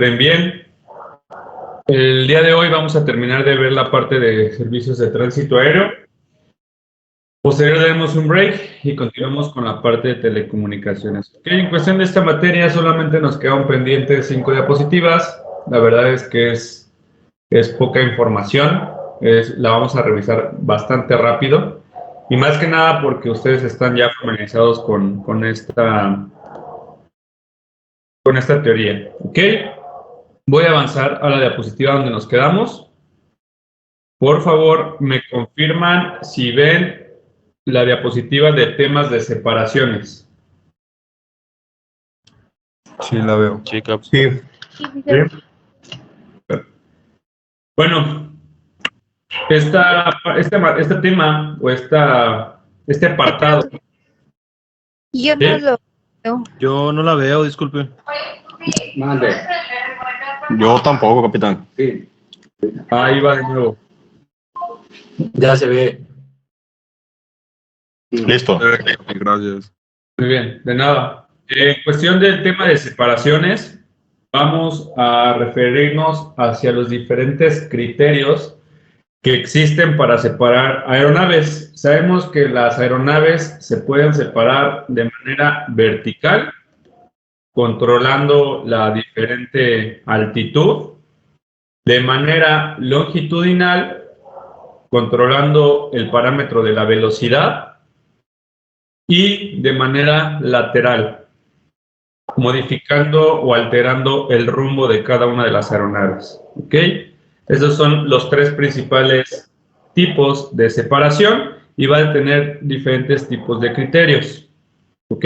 Bien, bien. El día de hoy vamos a terminar de ver la parte de servicios de tránsito aéreo. Posterior daremos un break y continuamos con la parte de telecomunicaciones. En cuestión de esta materia solamente nos quedan pendientes 5 diapositivas. La verdad es que es poca información. La vamos a revisar bastante rápido. Y más que nada porque ustedes están ya familiarizados con esta teoría. ¿Ok? Voy a avanzar a la diapositiva donde nos quedamos. Por favor, me confirman si ven la diapositiva de temas de separaciones. Sí, la veo. Sí, Cap. Sí. Bueno, este tema o este apartado. Yo no lo veo. Yo no la veo, disculpe. Mande. Yo tampoco, capitán. Sí. Ahí va de nuevo. Ya se ve. Listo. Gracias. Muy bien, de nada. En cuestión del tema de separaciones, vamos a referirnos hacia los diferentes criterios que existen para separar aeronaves. Sabemos que las aeronaves se pueden separar de manera vertical, controlando la diferente altitud, de manera longitudinal, controlando el parámetro de la velocidad, y de manera lateral, modificando o alterando el rumbo de cada una de las aeronaves. ¿Ok? Esos son los tres principales tipos de separación y va a tener diferentes tipos de criterios. ¿Ok?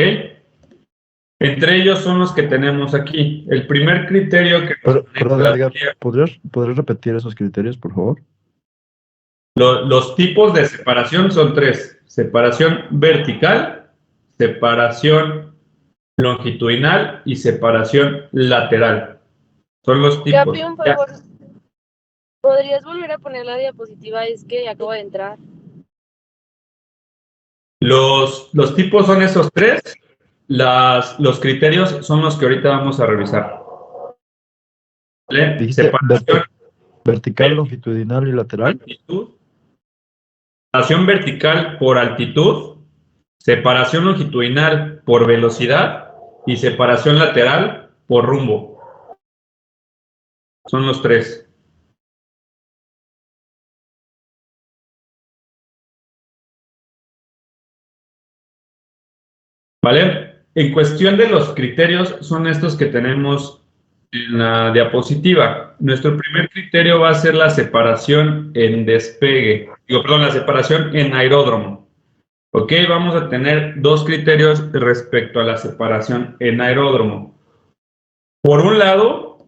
Entre ellos son los que tenemos aquí. El primer criterio que... Perdón, Edgar, ¿podrías repetir esos criterios, por favor? Los tipos de separación son tres: separación vertical, separación longitudinal y separación lateral. Son los tipos. Capi, un favor. ¿Podrías volver a poner la diapositiva? Es que acabo de entrar. Los tipos son esos tres. Los criterios son los que ahorita vamos a revisar. ¿Vale? Dijiste Separación vertical, longitudinal y lateral. altitud, separación vertical por altitud, separación longitudinal por velocidad y separación lateral por rumbo. Son los tres. ¿Vale? En cuestión de los criterios, son estos que tenemos en la diapositiva. Nuestro primer criterio va a ser la separación en despegue. La separación en aeródromo. Ok, vamos a tener dos criterios respecto a la separación en aeródromo. Por un lado,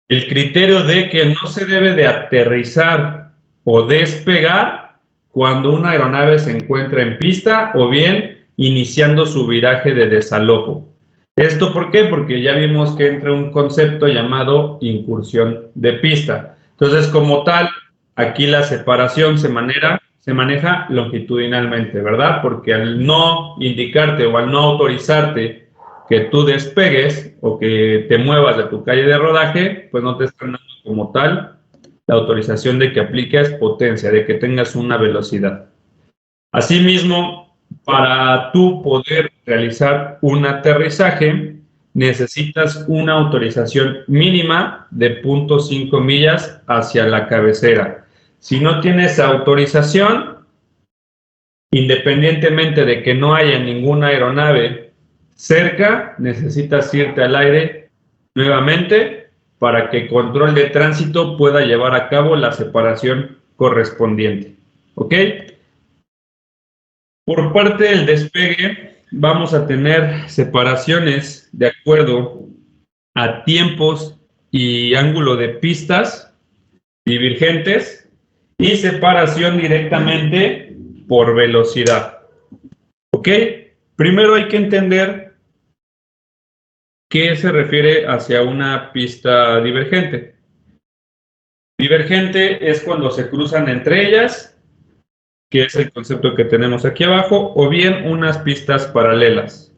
el criterio de que no se debe de aterrizar o despegar cuando una aeronave se encuentra en pista o bien iniciando su viraje de desalojo. ¿Esto por qué? Porque ya vimos que entra un concepto llamado incursión de pista. Entonces, como tal, aquí la separación se maneja longitudinalmente, ¿verdad? Porque al no indicarte o al no autorizarte que tú despegues o que te muevas de tu calle de rodaje, pues no te están dando como tal la autorización de que apliques potencia, de que tengas una velocidad. Asimismo, para tú poder realizar un aterrizaje, necesitas una autorización mínima de 0.5 millas hacia la cabecera. Si no tienes autorización, independientemente de que no haya ninguna aeronave cerca, necesitas irte al aire nuevamente para que control de tránsito pueda llevar a cabo la separación correspondiente. ¿Ok? Por parte del despegue, vamos a tener separaciones de acuerdo a tiempos y ángulo de pistas divergentes y separación directamente por velocidad. ¿Ok? Primero hay que entender qué se refiere hacia una pista divergente. Divergente es cuando se cruzan entre ellas, que es el concepto que tenemos aquí abajo, o bien unas pistas paralelas.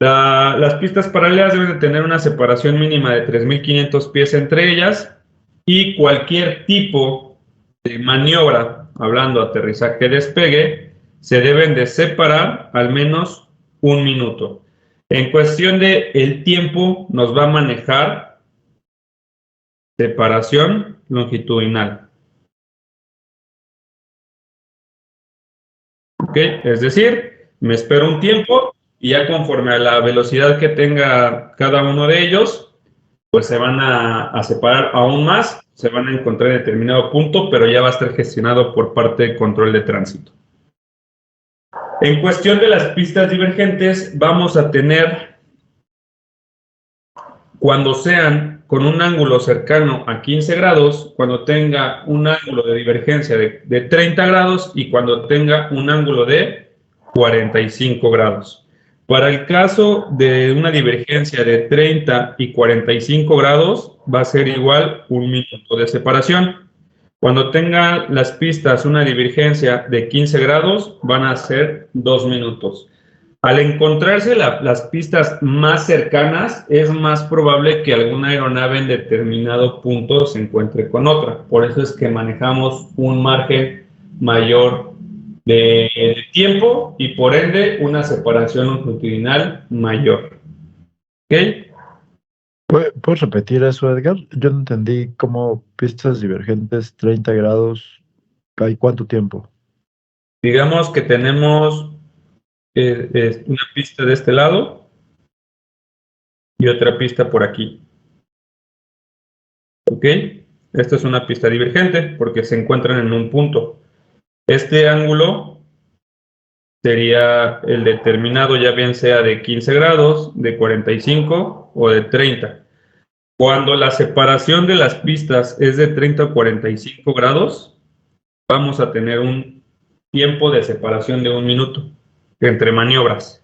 Las pistas paralelas deben de tener una separación mínima de 3.500 pies entre ellas y cualquier tipo de maniobra, hablando aterrizaje, despegue, se deben de separar al menos 1 minuto. En cuestión de el tiempo, nos va a manejar separación longitudinal. ¿Ok? Es decir, me espero un tiempo y ya conforme a la velocidad que tenga cada uno de ellos, pues se van a separar aún más, se van a encontrar en determinado punto, pero ya va a estar gestionado por parte del control de tránsito. En cuestión de las pistas divergentes, vamos a tener, cuando sean con un ángulo cercano a 15 grados, cuando tenga un ángulo de divergencia de 30 grados y cuando tenga un ángulo de 45 grados. Para el caso de una divergencia de 30 y 45 grados, va a ser igual 1 minuto de separación. Cuando tengan las pistas una divergencia de 15 grados, van a ser 2 minutos. Al encontrarse las pistas más cercanas, es más probable que alguna aeronave en determinado punto se encuentre con otra. Por eso es que manejamos un margen mayor de tiempo y por ende una separación longitudinal mayor. ¿Ok? ¿Puedes repetir eso, Edgar? Yo no entendí cómo pistas divergentes 30 grados, ¿hay cuánto tiempo? Digamos que tenemos una pista de este lado y otra pista por aquí. ¿Ok? Esta es una pista divergente porque se encuentran en un punto. Este ángulo sería el determinado, ya bien sea de 15 grados, de 45 o de 30. Cuando la separación de las pistas es de 30 o 45 grados, vamos a tener un tiempo de separación de 1 minuto entre maniobras.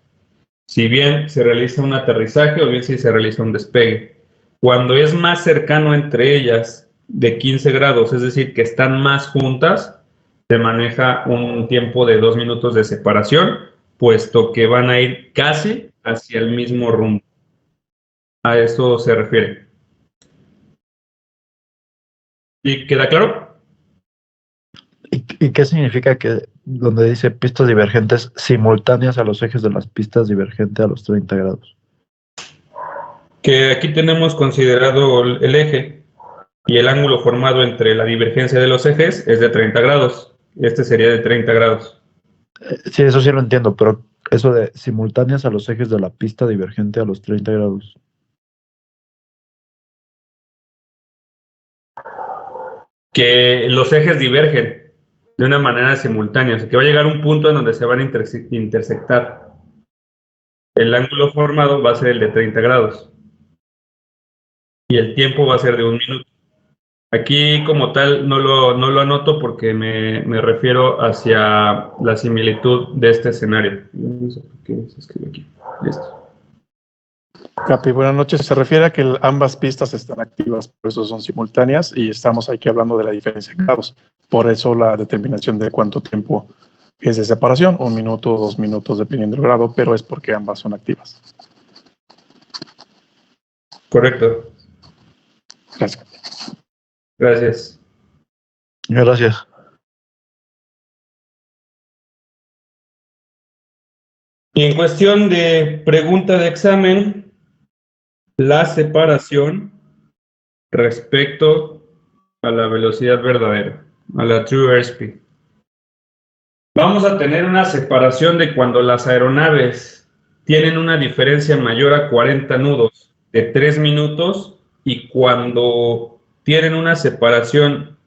Si bien se realiza un aterrizaje o bien si se realiza un despegue. Cuando es más cercano entre ellas de 15 grados, es decir, que están más juntas, se maneja un tiempo de 2 minutos de separación, puesto que van a ir casi hacia el mismo rumbo. A eso se refiere. ¿Y queda claro? ¿Y qué significa que donde dice pistas divergentes simultáneas a los ejes de las pistas divergentes a los 30 grados? Que aquí tenemos considerado el eje y el ángulo formado entre la divergencia de los ejes es de 30 grados. Este sería de 30 grados. Sí, eso sí lo entiendo, pero eso de simultáneas a los ejes de la pista divergente a los 30 grados. Que los ejes divergen de una manera simultánea, o sea que va a llegar un punto en donde se van a intersectar. El ángulo formado va a ser el de 30 grados y el tiempo va a ser de 1 minuto. Aquí como tal no lo anoto porque me refiero hacia la similitud de este escenario. No sé por qué se escribe aquí. Listo. Capi, buenas noches. Se refiere a que ambas pistas están activas, por eso son simultáneas y estamos aquí hablando de la diferencia de grados. Por eso la determinación de cuánto tiempo es de separación, 1 minuto o 2 minutos dependiendo del grado, pero es porque ambas son activas. Correcto. Gracias. Gracias. Gracias. Y en cuestión de pregunta de examen, la separación respecto a la velocidad verdadera, a la true airspeed. Vamos a tener una separación de cuando las aeronaves tienen una diferencia mayor a 40 nudos de 3 minutos y cuando tienen una separación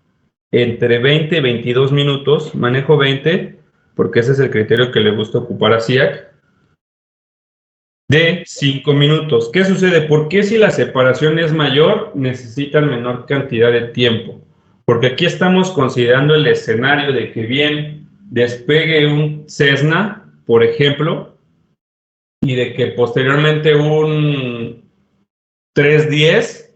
entre 20 y 22 minutos, manejo 20 porque ese es el criterio que le gusta ocupar a SIAC, de 5 minutos. ¿Qué sucede? ¿Por qué si la separación es mayor necesitan menor cantidad de tiempo? Porque aquí estamos considerando el escenario de que bien despegue un Cessna, por ejemplo, y de que posteriormente un 310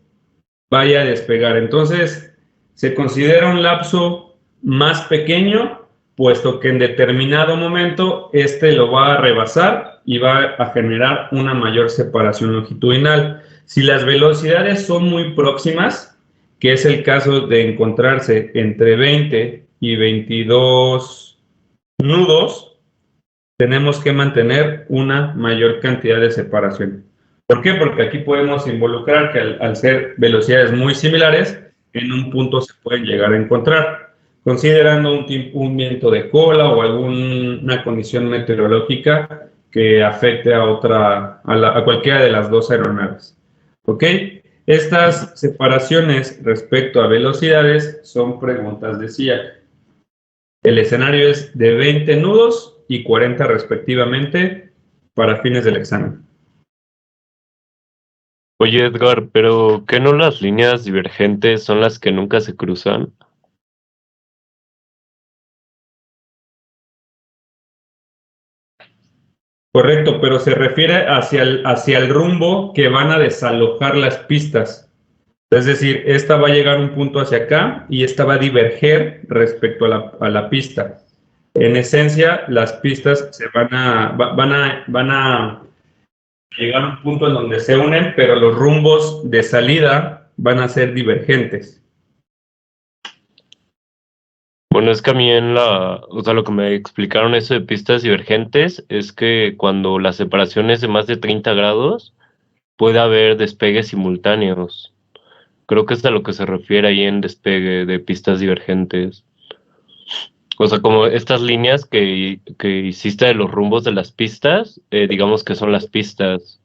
vaya a despegar. Entonces, se considera un lapso más pequeño puesto que en determinado momento este lo va a rebasar y va a generar una mayor separación longitudinal. Si las velocidades son muy próximas, que es el caso de encontrarse entre 20 y 22 nudos, tenemos que mantener una mayor cantidad de separación. ¿Por qué? Porque aquí podemos involucrar que al ser velocidades muy similares, en un punto se pueden llegar a encontrar, considerando un viento de cola o alguna condición meteorológica que afecte a cualquiera de las dos aeronaves. ¿Ok? Estas separaciones respecto a velocidades son preguntas de SIAC. El escenario es de 20 nudos y 40 respectivamente para fines del examen. Oye, Edgar, pero ¿qué no las líneas divergentes son las que nunca se cruzan? Correcto, pero se refiere hacia el rumbo que van a desalojar las pistas. Es decir, esta va a llegar a un punto hacia acá y esta va a diverger respecto a la pista. En esencia, las pistas se van a llegar a un punto en donde se unen, pero los rumbos de salida van a ser divergentes. Bueno, es que a mí lo que me explicaron eso de pistas divergentes es que cuando la separación es de más de 30 grados, puede haber despegues simultáneos. Creo que es a lo que se refiere ahí en despegue de pistas divergentes. O sea, como estas líneas que hiciste de los rumbos de las pistas, digamos que son las pistas.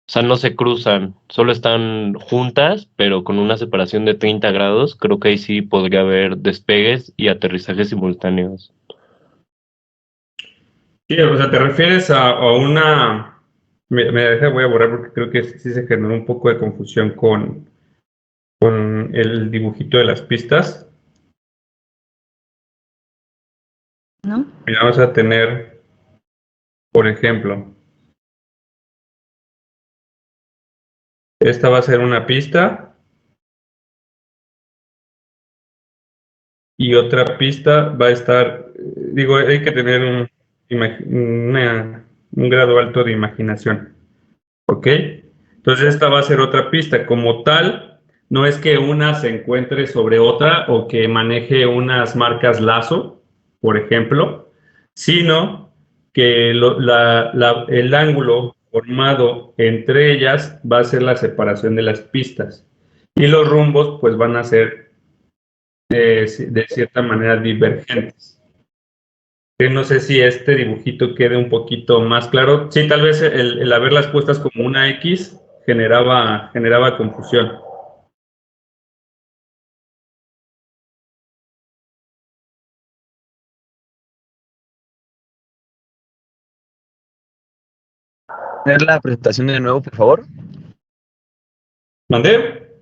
O sea, no se cruzan, solo están juntas, pero con una separación de 30 grados. Creo que ahí sí podría haber despegues y aterrizajes simultáneos. Sí, o sea, te refieres a una... voy a borrar porque creo que sí se generó un poco de confusión con el dibujito de las pistas. ¿No? Mira, vamos a tener, por ejemplo, esta va a ser una pista y otra pista va a estar, hay que tener un grado alto de imaginación, ¿ok? Entonces esta va a ser otra pista. Como tal, no es que una se encuentre sobre otra o que maneje unas marcas lazo, por ejemplo, sino que el ángulo formado entre ellas va a ser la separación de las pistas y los rumbos pues van a ser de cierta manera divergentes. No sé si este dibujito quede un poquito más claro. Sí, tal vez el haberlas puestas como una X generaba confusión. Ver la presentación de nuevo, por favor. ¿Mandé?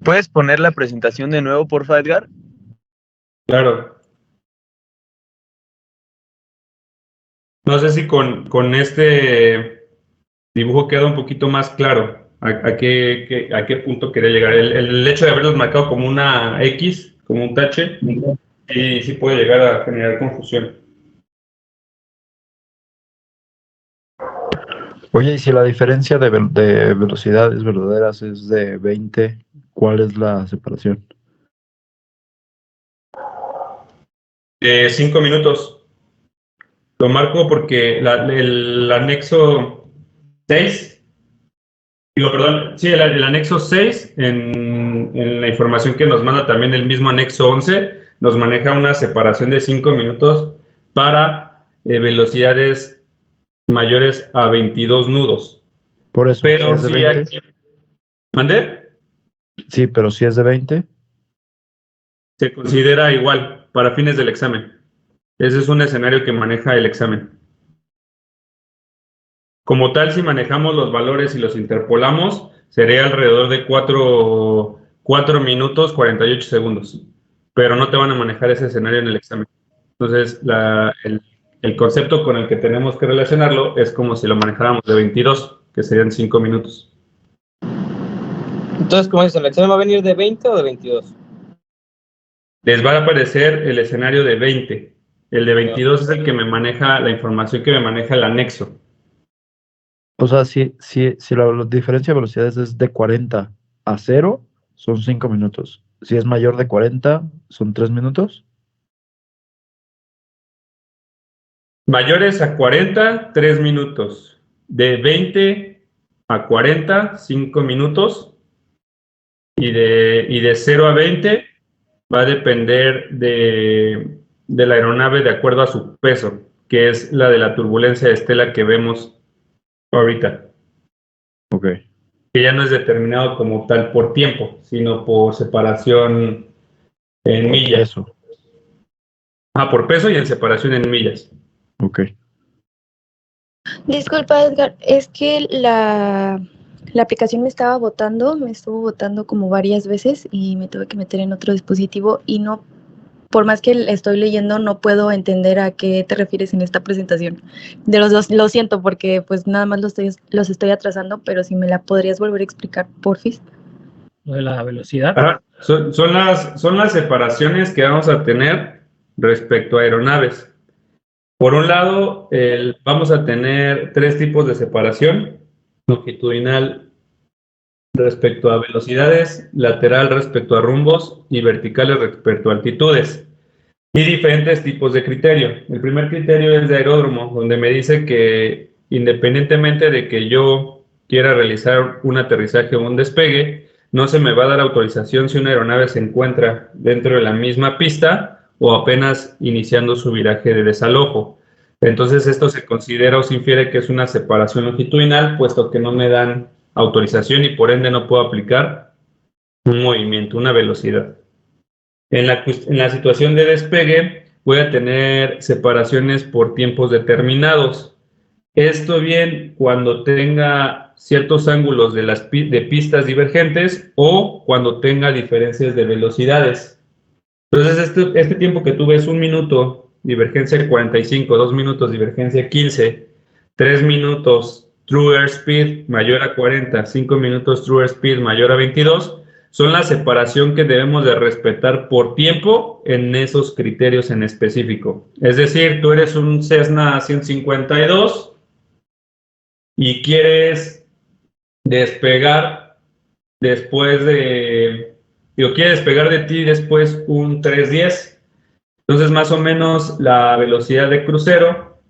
¿Puedes poner la presentación de nuevo, porfa, Edgar? Claro. No sé si con este dibujo queda un poquito más claro a qué punto quería llegar. El hecho de haberlos marcado como una X, como un tache, sí puede llegar a generar confusión. Oye, y si la diferencia de velocidades verdaderas es de 20, ¿cuál es la separación? 5 minutos. Lo marco porque el anexo 6, el anexo 6 en la información que nos manda también el mismo anexo 11, nos maneja una separación de 5 minutos para velocidades mayores a 22 nudos. Por eso, Pero ¿sí es de sí 20? ¿Mandé? Sí, pero si es de 20. Se considera igual para fines del examen. Ese es un escenario que maneja el examen. Como tal, si manejamos los valores y los interpolamos, sería alrededor de 4 minutos 48 segundos. Pero no te van a manejar ese escenario en el examen. Entonces, el concepto con el que tenemos que relacionarlo es como si lo manejáramos de 22, que serían 5 minutos. Entonces, ¿cómo es? ¿El examen va a venir de 20 o de 22? les va a aparecer el escenario de 20. El de 22 es el que me maneja la información que me maneja el anexo. O sea, si la diferencia de velocidades es de 40 a 0, son 5 minutos. Si es mayor de 40, son 3 minutos. Mayores a 40, 3 minutos. De 20 a 40, 5 minutos. Y de 0 a 20 va a depender de la aeronave de acuerdo a su peso, que es la de la turbulencia de estela que vemos ahorita. Ok. Que ya no es determinado como tal por tiempo, sino por separación en millas. Eso. Por peso y en separación en millas. Ok. Disculpa, Edgar, es que la aplicación me estuvo botando como varias veces y me tuve que meter en otro dispositivo y no, por más que estoy leyendo, no puedo entender a qué te refieres en esta presentación. De los dos, lo siento porque pues nada más los estoy atrasando, pero si me la podrías volver a explicar, porfis. Lo de la velocidad. Son las separaciones que vamos a tener respecto a aeronaves. Por un lado, vamos a tener 3 tipos de separación: longitudinal respecto a velocidades, lateral respecto a rumbos y verticales respecto a altitudes. Y diferentes tipos de criterio. El primer criterio es de aeródromo, donde me dice que independientemente de que yo quiera realizar un aterrizaje o un despegue, no se me va a dar autorización si una aeronave se encuentra dentro de la misma pista o apenas iniciando su viraje de desalojo. Entonces esto se considera o se infiere que es una separación longitudinal, puesto que no me dan autorización y por ende no puedo aplicar un movimiento, una velocidad. En la situación de despegue voy a tener separaciones por tiempos determinados. Esto bien cuando tenga ciertos ángulos de pistas divergentes o cuando tenga diferencias de velocidades. Entonces este tiempo que tú ves, 1 minuto, divergencia 45, 2 minutos, divergencia 15, 3 minutos, true airspeed mayor a 40, 5 minutos, true airspeed mayor a 22, son la separación que debemos de respetar por tiempo en esos criterios en específico. Es decir, tú eres un Cessna 152 y quieres despegar quiere despegar de ti después un 310. Entonces, más o menos la velocidad de crucero,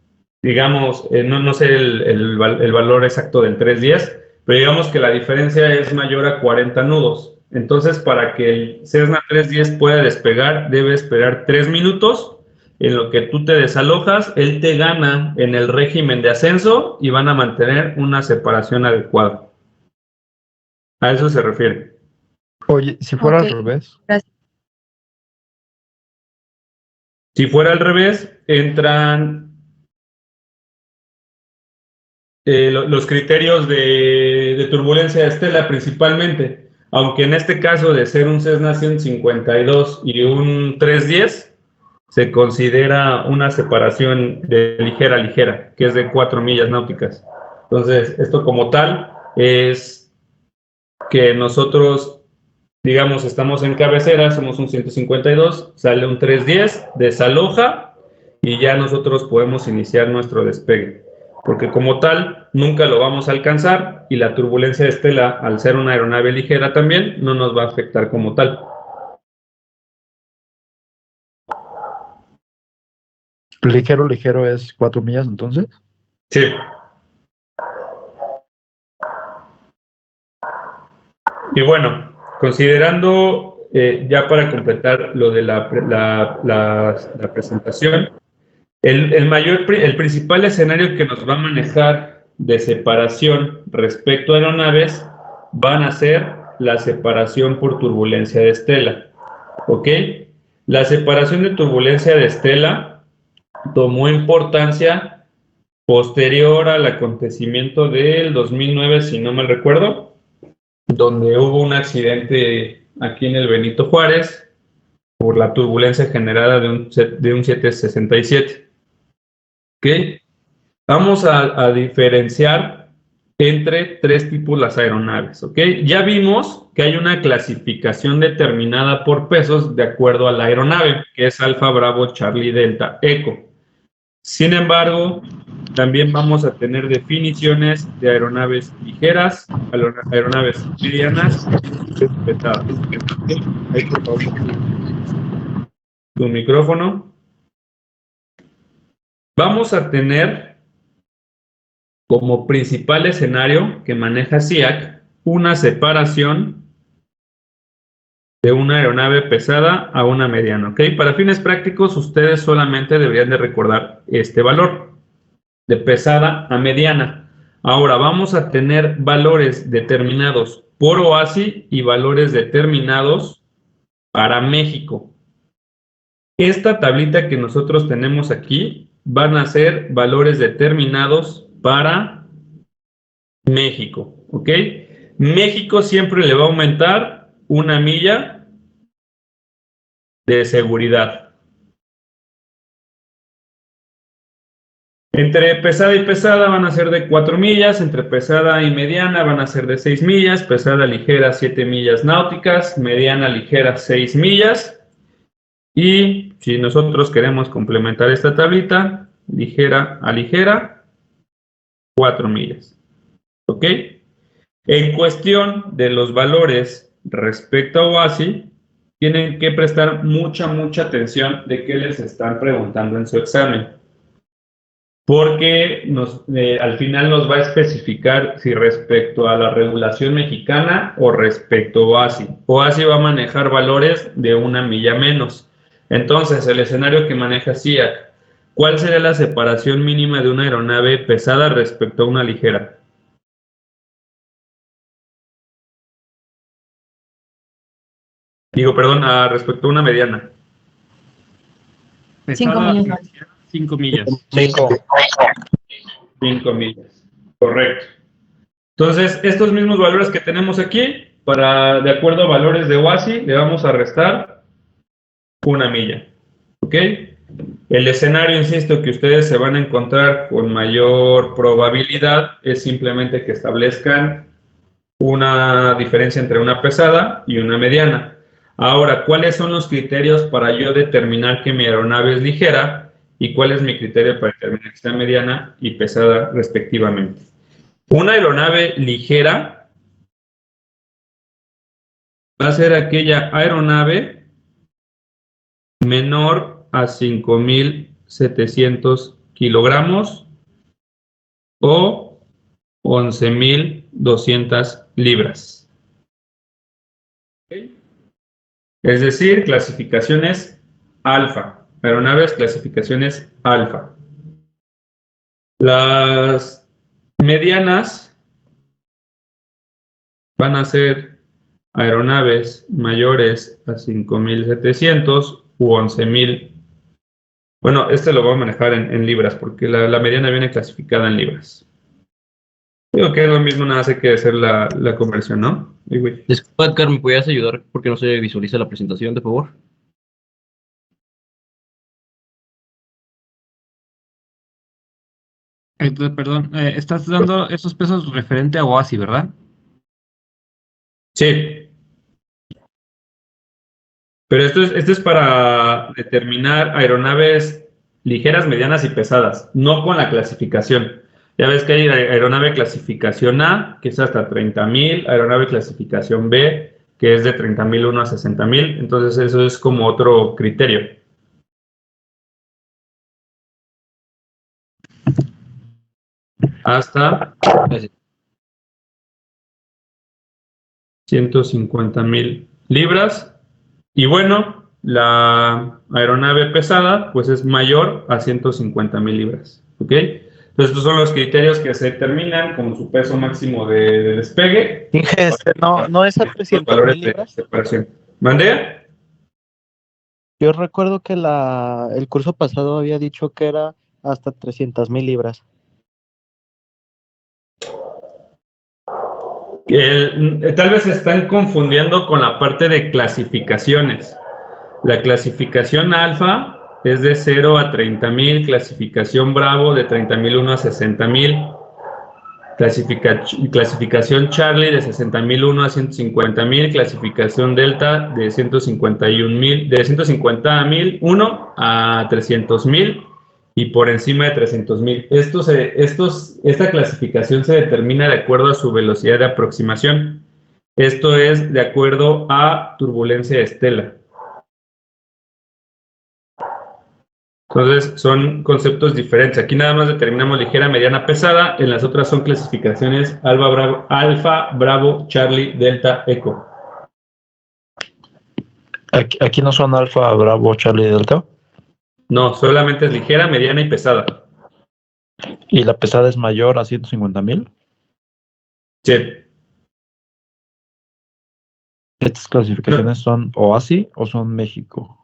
digamos, no sé el valor exacto del 310, pero digamos que la diferencia es mayor a 40 nudos. Entonces, para que el Cessna 310 pueda despegar, debe esperar 3 minutos, en lo que tú te desalojas, él te gana en el régimen de ascenso y van a mantener una separación adecuada. A eso se refiere. Oye, si fuera al revés. Gracias. Si fuera al revés, entran los criterios de turbulencia de estela principalmente, aunque en este caso de ser un Cessna 152 y un 310, se considera una separación de ligera a ligera, que es de 4 millas náuticas. Entonces, esto como tal es que nosotros, digamos, estamos en cabecera, somos un 152, sale un 310, desaloja y ya nosotros podemos iniciar nuestro despegue. Porque como tal, nunca lo vamos a alcanzar y la turbulencia de estela, al ser una aeronave ligera también, no nos va a afectar como tal. Ligero es 4 millas, entonces. Sí. Y bueno, considerando, ya para completar lo de la presentación, el principal escenario que nos va a manejar de separación respecto a aeronaves van a ser la separación por turbulencia de estela. ¿Ok? La separación de turbulencia de estela tomó importancia posterior al acontecimiento del 2009, si no mal recuerdo, donde hubo un accidente aquí en el Benito Juárez por la turbulencia generada de un 767. ¿Ok? Vamos a diferenciar entre tres tipos de aeronaves, ¿ok? Ya vimos que hay una clasificación determinada por pesos de acuerdo a la aeronave, que es Alfa, Bravo, Charlie, Delta, Eco. Sin embargo, también vamos a tener definiciones de aeronaves ligeras, aeronaves medianas y pesadas. Ahí, por favor, tu micrófono. Vamos a tener como principal escenario que maneja SEAC una separación de una aeronave pesada a una mediana, ¿ok? Para fines prácticos, ustedes solamente deberían de recordar este valor, de pesada a mediana. Ahora, vamos a tener valores determinados por OASI y valores determinados para México. Esta tablita que nosotros tenemos aquí van a ser valores determinados para México, ¿ok? México siempre le va a aumentar una milla de seguridad. Entre pesada y pesada van a ser de 4 millas, entre pesada y mediana van a ser de 6 millas, pesada ligera 7 millas náuticas, mediana ligera 6 millas. Y si nosotros queremos complementar esta tablita, ligera a ligera, 4 millas. ¿Ok? En cuestión de los valores respecto a OASI, tienen que prestar mucha atención de qué les están preguntando en su examen. Porque al final nos va a especificar si respecto a la regulación mexicana o respecto a OASI. OASI va a manejar valores de una milla menos. Entonces, el escenario que maneja SEAC, ¿cuál sería la separación mínima de una aeronave pesada respecto a una ligera? Respecto a una mediana. 5 millas. 5 millas. 5 millas. Correcto. Entonces, estos mismos valores que tenemos aquí, de acuerdo a valores de OASI, le vamos a restar una milla. ¿Ok? El escenario, insisto, que ustedes se van a encontrar con mayor probabilidad es simplemente que establezcan una diferencia entre una pesada y una mediana. Ahora, ¿cuáles son los criterios para yo determinar que mi aeronave es ligera y cuál es mi criterio para determinar que sea mediana y pesada respectivamente? Una aeronave ligera va a ser aquella aeronave menor a 5.700 kilogramos o 11.200 libras. ¿Okay? Es decir, clasificaciones alfa, aeronaves clasificaciones alfa. Las medianas van a ser aeronaves mayores a 5.700 u 11.000. Bueno, este lo voy a manejar en libras porque la mediana viene clasificada en libras. Digo que es lo mismo, nada más hay que hacer la conversión, ¿no? Disculpa, Edgar, ¿me podías ayudar porque no se visualiza la presentación, de favor? Perdón, estás dando esos pesos referente a OASI, ¿verdad? Sí. Pero esto es para determinar aeronaves ligeras, medianas y pesadas, no con la clasificación. Ya ves que hay aeronave clasificación A, que es hasta 30.000, aeronave clasificación B, que es de 30.001 a 60.000, entonces eso es como otro criterio. Hasta 150.000 libras. Y bueno, la aeronave pesada pues es mayor a 150.000 libras. ¿Ok? Entonces estos son los criterios que se determinan como su peso máximo de despegue. No es a 300.000 libras. Separación. ¿Mandé? Yo recuerdo que el curso pasado había dicho que era hasta 300.000 libras. Tal vez se están confundiendo con la parte de clasificaciones. La clasificación alfa es de 0 a 30.000, clasificación bravo de 30.001 a 60.000. Clasificación Charlie de 60.001 a 150.000, clasificación Delta de 150.001 a 300.000 y por encima de 300.000. Esta clasificación se determina de acuerdo a su velocidad de aproximación. Esto es de acuerdo a turbulencia de estela. Entonces, son conceptos diferentes. Aquí nada más determinamos ligera, mediana, pesada. En las otras son clasificaciones alfa, bravo, Charlie, delta, eco. Aquí no son alfa, bravo, Charlie, delta. No, solamente es ligera, mediana y pesada. ¿Y la pesada es mayor a 150.000? Sí. ¿Estas clasificaciones son OASI o son México?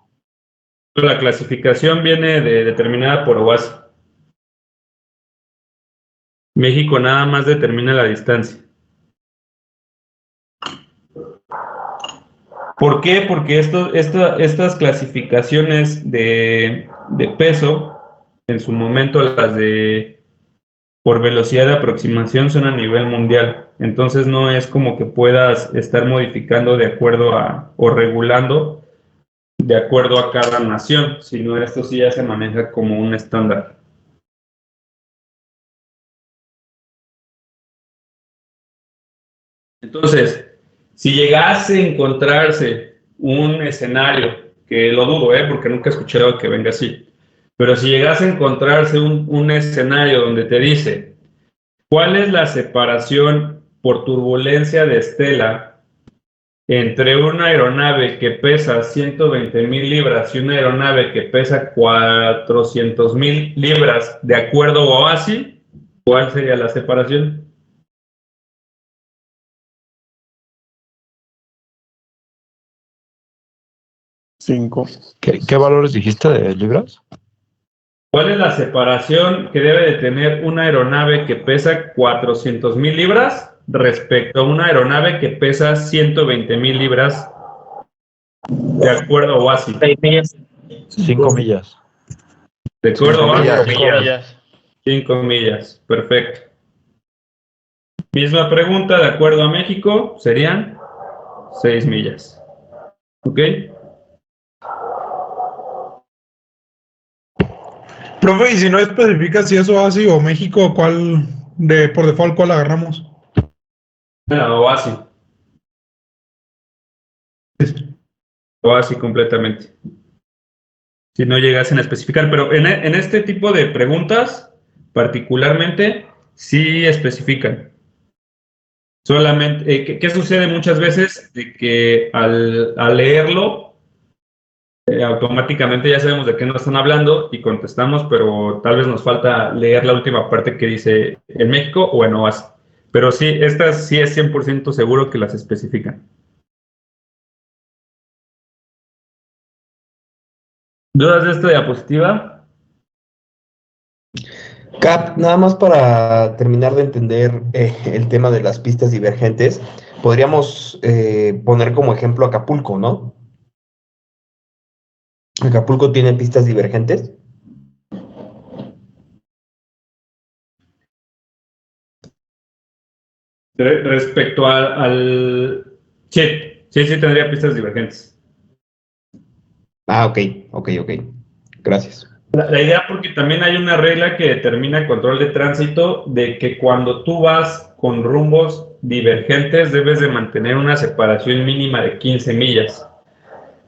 La clasificación viene determinada por OASI. México nada más determina la distancia. ¿Por qué? Porque estas clasificaciones de peso, en su momento las de por velocidad de aproximación son a nivel mundial. Entonces no es como que puedas estar modificando de acuerdo a o regulando de acuerdo a cada nación, sino esto sí ya se maneja como un estándar. Entonces, si llegase a encontrarse un escenario, que lo dudo, porque nunca he escuchado que venga así, pero si llegase a encontrarse un escenario donde te dice, ¿cuál es la separación por turbulencia de estela entre una aeronave que pesa 120.000 libras y una aeronave que pesa 400.000 libras de acuerdo a OASI? ¿Cuál sería la separación? Cinco. ¿Qué valores dijiste de libras? ¿Cuál es la separación que debe de tener una aeronave que pesa 400.000 libras respecto a una aeronave que pesa 120.000 libras de acuerdo a OASI? 5 millas. De acuerdo a 5 millas. 5 millas, perfecto. Misma pregunta, de acuerdo a México, serían 6 millas. ¿Ok? Profe, y si no especifica si eso así o México, ¿cuál por default cuál agarramos? OASI. OASI completamente. Si no llegasen a especificar, pero en este tipo de preguntas, particularmente, sí especifican. Solamente, ¿qué sucede muchas veces? De que al leerlo, automáticamente ya sabemos de qué nos están hablando y contestamos, pero tal vez nos falta leer la última parte que dice en México o en OASI. Pero sí, estas sí es 100% seguro que las especifican. ¿Dudas de esta diapositiva? Cap, nada más para terminar de entender el tema de las pistas divergentes, podríamos poner como ejemplo Acapulco, ¿no? ¿Acapulco tiene pistas divergentes? Respecto al... Sí, tendría pistas divergentes. Ah, ok. Gracias. La idea, porque también hay una regla que determina control de tránsito, de que cuando tú vas con rumbos divergentes debes de mantener una separación mínima de 15 millas.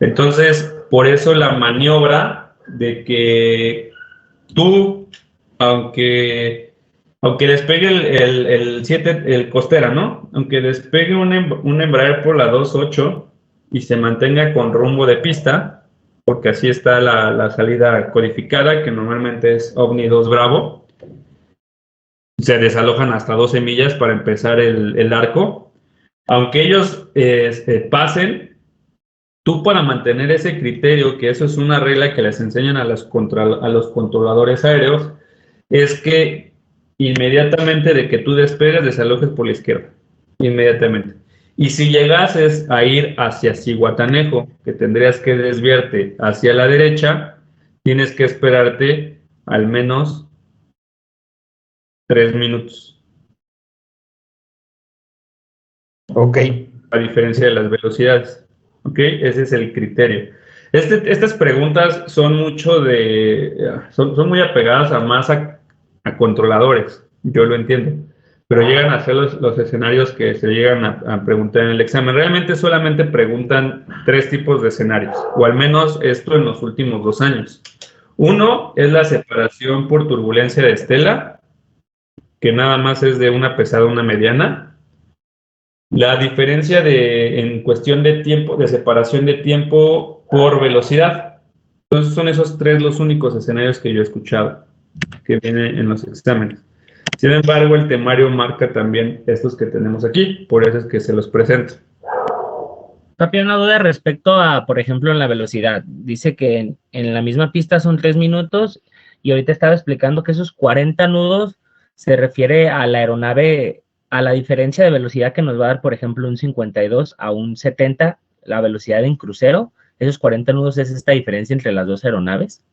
Entonces, por eso la maniobra de que tú, aunque despegue el costera, ¿no? Aunque despegue un Embraer por la 28 y se mantenga con rumbo de pista, porque así está la salida codificada, que normalmente es OVNI 2 Bravo, se desalojan hasta 12 millas para empezar el arco. Aunque ellos pasen, tú, para mantener ese criterio, que eso es una regla que les enseñan a los controladores aéreos, es que inmediatamente de que tú despegas, desalojes por la izquierda. Inmediatamente. Y si llegases a ir hacia Zihuatanejo, que tendrías que desviarte hacia la derecha, tienes que esperarte al menos 3 minutos. Ok. A diferencia de las velocidades. ¿Ok? Ese es el criterio. Estas preguntas son son muy apegadas a controladores, yo lo entiendo, pero llegan a ser los escenarios que se llegan a preguntar en el examen. Realmente solamente preguntan 3 tipos de escenarios, o al menos esto en los últimos 2 años. Uno es la separación por turbulencia de estela, que nada más es de una pesada a una mediana. La diferencia en cuestión de tiempo, de separación de tiempo por velocidad. Entonces son esos 3 los únicos escenarios que yo he escuchado que vienen en los exámenes. Sin embargo, el temario marca también estos que tenemos aquí, por eso es que se los presento. Papi, una duda respecto a, por ejemplo, en la velocidad. Dice que en la misma pista son 3 minutos y ahorita estaba explicando que esos 40 nudos se refiere a la aeronave, a la diferencia de velocidad que nos va a dar, por ejemplo, un 52 a un 70, la velocidad en crucero. Esos 40 nudos es esta diferencia entre las 2 aeronaves.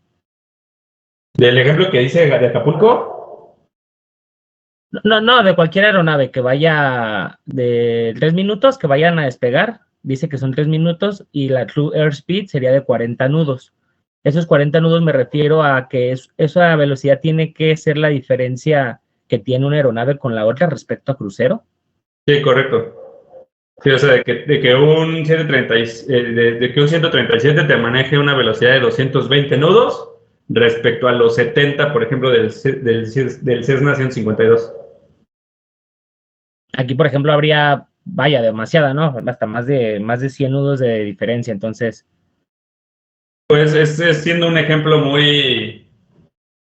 ¿Del ejemplo que dice de Acapulco? No, de cualquier aeronave que vaya de 3 minutos, que vayan a despegar. Dice que son 3 minutos y la True Airspeed sería de 40 nudos. Esos 40 nudos me refiero a que esa velocidad tiene que ser la diferencia que tiene una aeronave con la otra respecto a crucero. Sí, correcto. Sí, o sea, de que un 137 te maneje una velocidad de 220 nudos respecto a los 70, por ejemplo, del Cessna 152. Aquí, por ejemplo, habría, vaya, demasiada, ¿no? Hasta más de 100 nudos de diferencia, entonces. Pues es siendo un ejemplo muy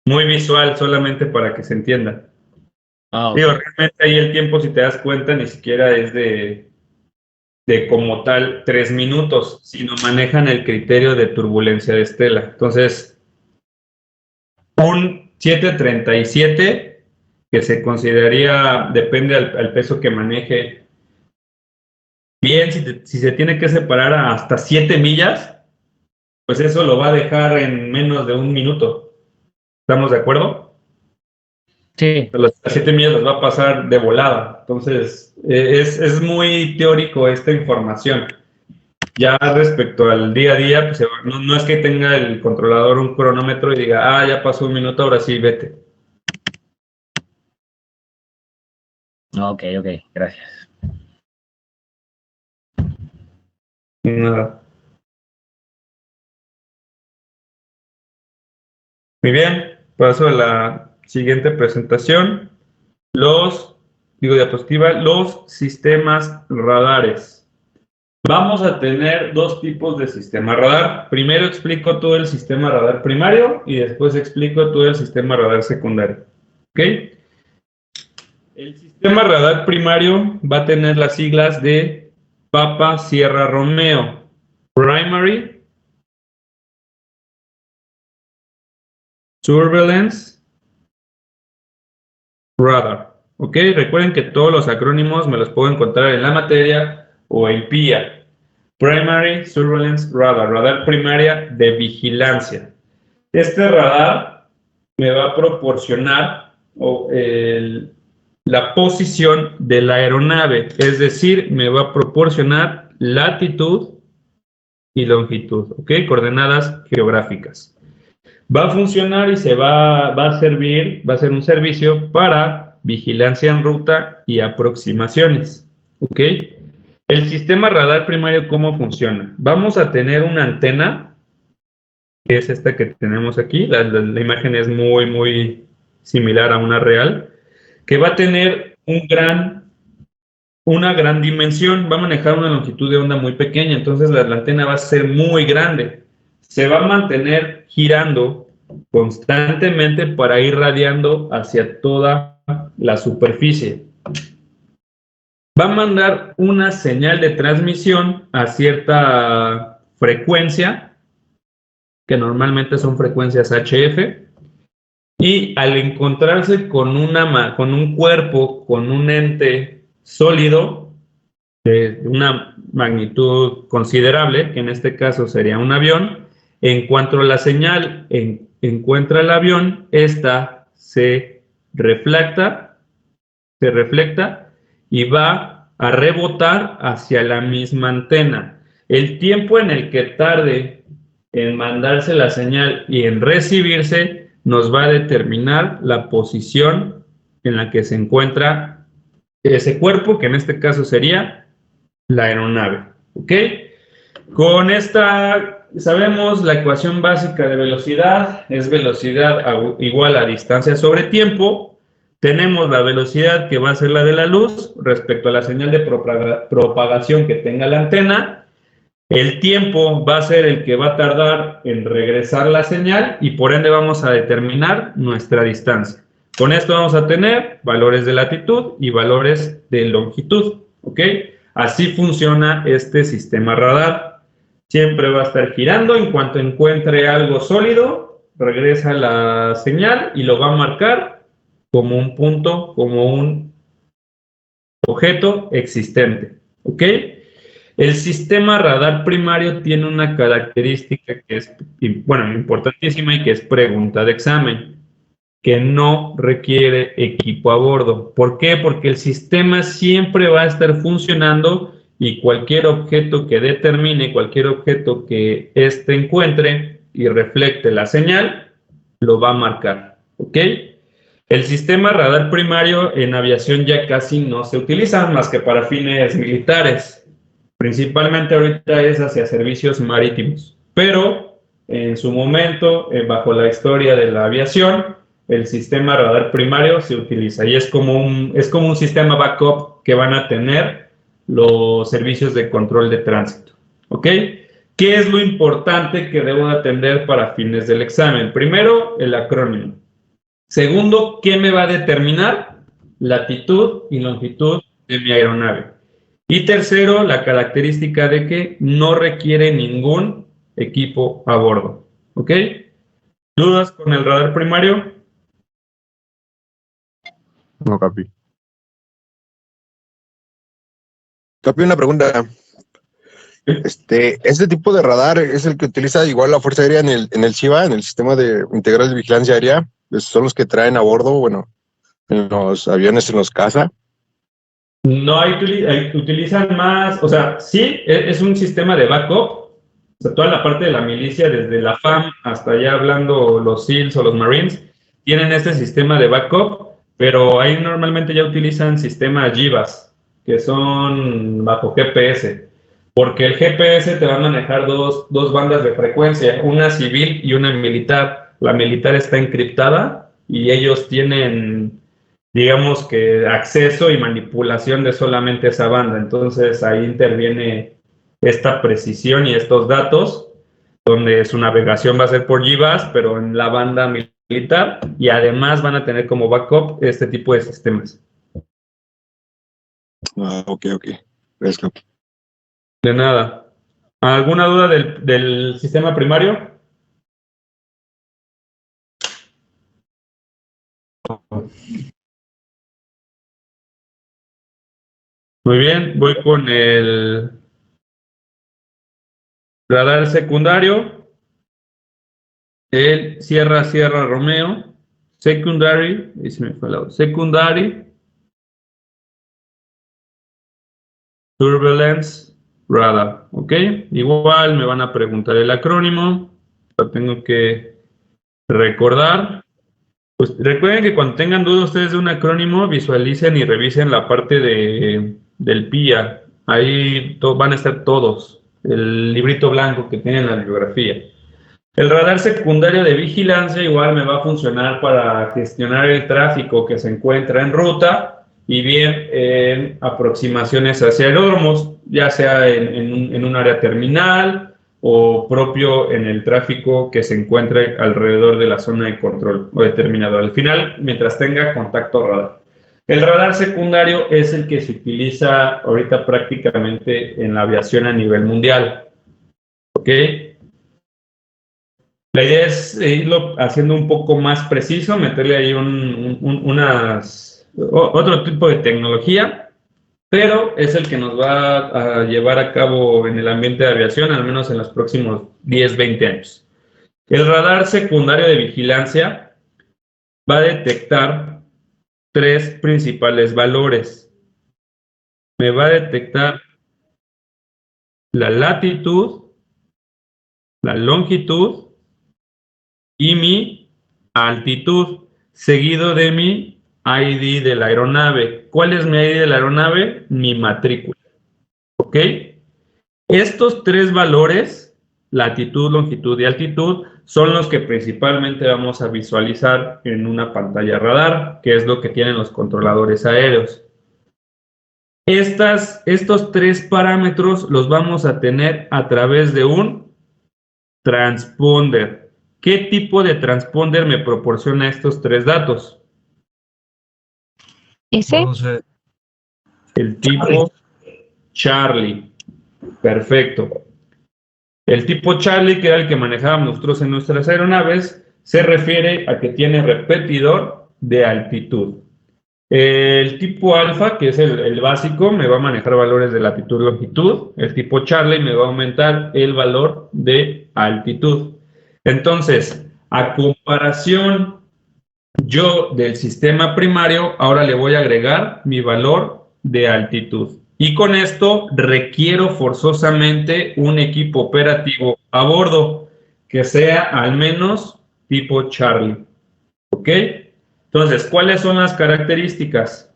visual, solamente para que se entienda. Okay. Digo, realmente ahí el tiempo, si te das cuenta, ni siquiera es de como tal 3 minutos, sino manejan el criterio de turbulencia de estela. Entonces, un 737 que se consideraría, depende al peso que maneje, bien, si se tiene que separar hasta 7 millas, pues eso lo va a dejar en menos de 1 minuto. ¿Estamos de acuerdo? Sí. Las 7 millas las va a pasar de volada. Entonces, es muy teórico esta información. Ya respecto al día a día, pues no es que tenga el controlador un cronómetro y diga, ya pasó 1 minuto, ahora sí, vete. Ok, gracias. Nada. Muy bien, paso a la siguiente presentación. Diapositiva, los sistemas radares. Vamos a tener 2 tipos de sistema radar. Primero explico todo el sistema radar primario y después explico todo el sistema radar secundario. ¿Ok? El sistema radar primario va a tener las siglas de Papa Sierra Romeo. Primary Surveillance Radar. ¿Ok? Recuerden que todos los acrónimos me los puedo encontrar en la materia o en PIA. Primary Surveillance Radar, radar primaria de vigilancia. Este radar me va a proporcionar la posición de la aeronave, es decir, me va a proporcionar latitud y longitud, ¿ok? Coordenadas geográficas. Va a funcionar y va a ser un servicio para vigilancia en ruta y aproximaciones, ¿ok? El sistema radar primario, ¿cómo funciona? Vamos a tener una antena, que es esta que tenemos aquí, la imagen es muy similar a una real, que va a tener una gran dimensión, va a manejar una longitud de onda muy pequeña, entonces la antena va a ser muy grande. Se va a mantener girando constantemente para ir radiando hacia toda la superficie. Va a mandar una señal de transmisión a cierta frecuencia, que normalmente son frecuencias HF, y al encontrarse con un cuerpo, con un ente sólido de una magnitud considerable, que en este caso sería un avión, en cuanto la señal encuentra el avión, esta se refleja y va a rebotar hacia la misma antena. El tiempo en el que tarde en mandarse la señal y en recibirse nos va a determinar la posición en la que se encuentra ese cuerpo, que en este caso sería la aeronave. ¿Ok? Con esta sabemos la ecuación básica de velocidad es velocidad igual a distancia sobre tiempo. Tenemos la velocidad que va a ser la de la luz respecto a la señal de propagación que tenga la antena. El tiempo va a ser el que va a tardar en regresar la señal y por ende vamos a determinar nuestra distancia. Con esto vamos a tener valores de latitud y valores de longitud. ¿Ok? Así funciona este sistema radar. Siempre va a estar girando. En cuanto encuentre algo sólido, regresa la señal y lo va a marcar como un punto, como un objeto existente. ¿Ok? El sistema radar primario tiene una característica que es, bueno, importantísima y que es pregunta de examen, que no requiere equipo a bordo. ¿Por qué? Porque el sistema siempre va a estar funcionando y cualquier objeto que determine, cualquier objeto que éste encuentre y refleje la señal, lo va a marcar. ¿Ok? El sistema radar primario en aviación ya casi no se utiliza más que para fines militares. Principalmente ahorita es hacia servicios marítimos, pero en su momento, bajo la historia de la aviación, el sistema radar primario se utiliza y es como un sistema backup que van a tener los servicios de control de tránsito. ¿Ok? ¿Qué es lo importante que debo atender para fines del examen? Primero, el acrónimo. Segundo, ¿qué me va a determinar? Latitud y longitud de mi aeronave. Y tercero, la característica de que no requiere ningún equipo a bordo. ¿Ok? ¿Dudas con el radar primario? No, Capi. Capi, una pregunta. ¿Este tipo de radar es el que utiliza igual la Fuerza Aérea en el SIVA, en el Sistema de Integral de Vigilancia Aérea? ¿Son los que traen a bordo, bueno, en los aviones, en los caza? No, utilizan más, o sea, sí, es un sistema de backup, o sea, toda la parte de la milicia, desde la FAM hasta allá hablando los SEALs o los Marines, tienen este sistema de backup, pero ahí normalmente ya utilizan sistemas GBAS, que son bajo GPS, porque el GPS te va a manejar dos bandas de frecuencia, una civil y una militar. La militar está encriptada y ellos tienen, digamos que acceso y manipulación de solamente esa banda. Entonces ahí interviene esta precisión y estos datos, donde su navegación va a ser por GBAS, pero en la banda militar, y además van a tener como backup este tipo de sistemas. Ah, ok. Gracias, Capi. De nada. ¿Alguna duda del sistema primario? Muy bien, voy con el radar secundario, el Sierra Romeo, secondary, ahí se me fue el lado, secondary surveillance radar, ¿ok? Igual me van a preguntar el acrónimo, lo tengo que recordar. Pues recuerden que cuando tengan dudas ustedes de un acrónimo, visualicen y revisen la parte del PIA. Ahí van a estar todos. El librito blanco que tiene la bibliografía. El radar secundario de vigilancia igual me va a funcionar para gestionar el tráfico que se encuentra en ruta y bien en aproximaciones hacia aeródromos, ya sea en un área terminal o propio en el tráfico que se encuentre alrededor de la zona de control o determinado. Al final, mientras tenga contacto radar. El radar secundario es el que se utiliza ahorita prácticamente en la aviación a nivel mundial. ¿Ok? La idea es irlo haciendo un poco más preciso, meterle ahí otro tipo de tecnología, pero es el que nos va a llevar a cabo en el ambiente de aviación, al menos en los próximos 10, 20 años. El radar secundario de vigilancia va a detectar tres principales valores. me va a detectar la latitud, la longitud y mi altitud, seguido de mi ID de la aeronave. ¿Cuál es mi ID de la aeronave? Mi matrícula. ¿Ok? Estos tres valores, latitud, longitud y altitud, son los que principalmente vamos a visualizar en una pantalla radar, que es lo que tienen los controladores aéreos. Estos tres parámetros los vamos a tener a través de un transponder. ¿Qué tipo de transponder me proporciona estos tres datos? ¿Ese? El tipo Charlie. Perfecto. El tipo Charlie, que era el que manejábamos nosotros en nuestras aeronaves, se refiere a que tiene repetidor de altitud. El tipo alfa, que es el básico, me va a manejar valores de latitud y longitud. El tipo Charlie me va a aumentar el valor de altitud. Entonces, a comparación yo del sistema primario, ahora le voy a agregar mi valor de altitud. Y con esto requiero forzosamente un equipo operativo a bordo que sea al menos tipo Charlie. ¿Ok? Entonces, ¿cuáles son las características?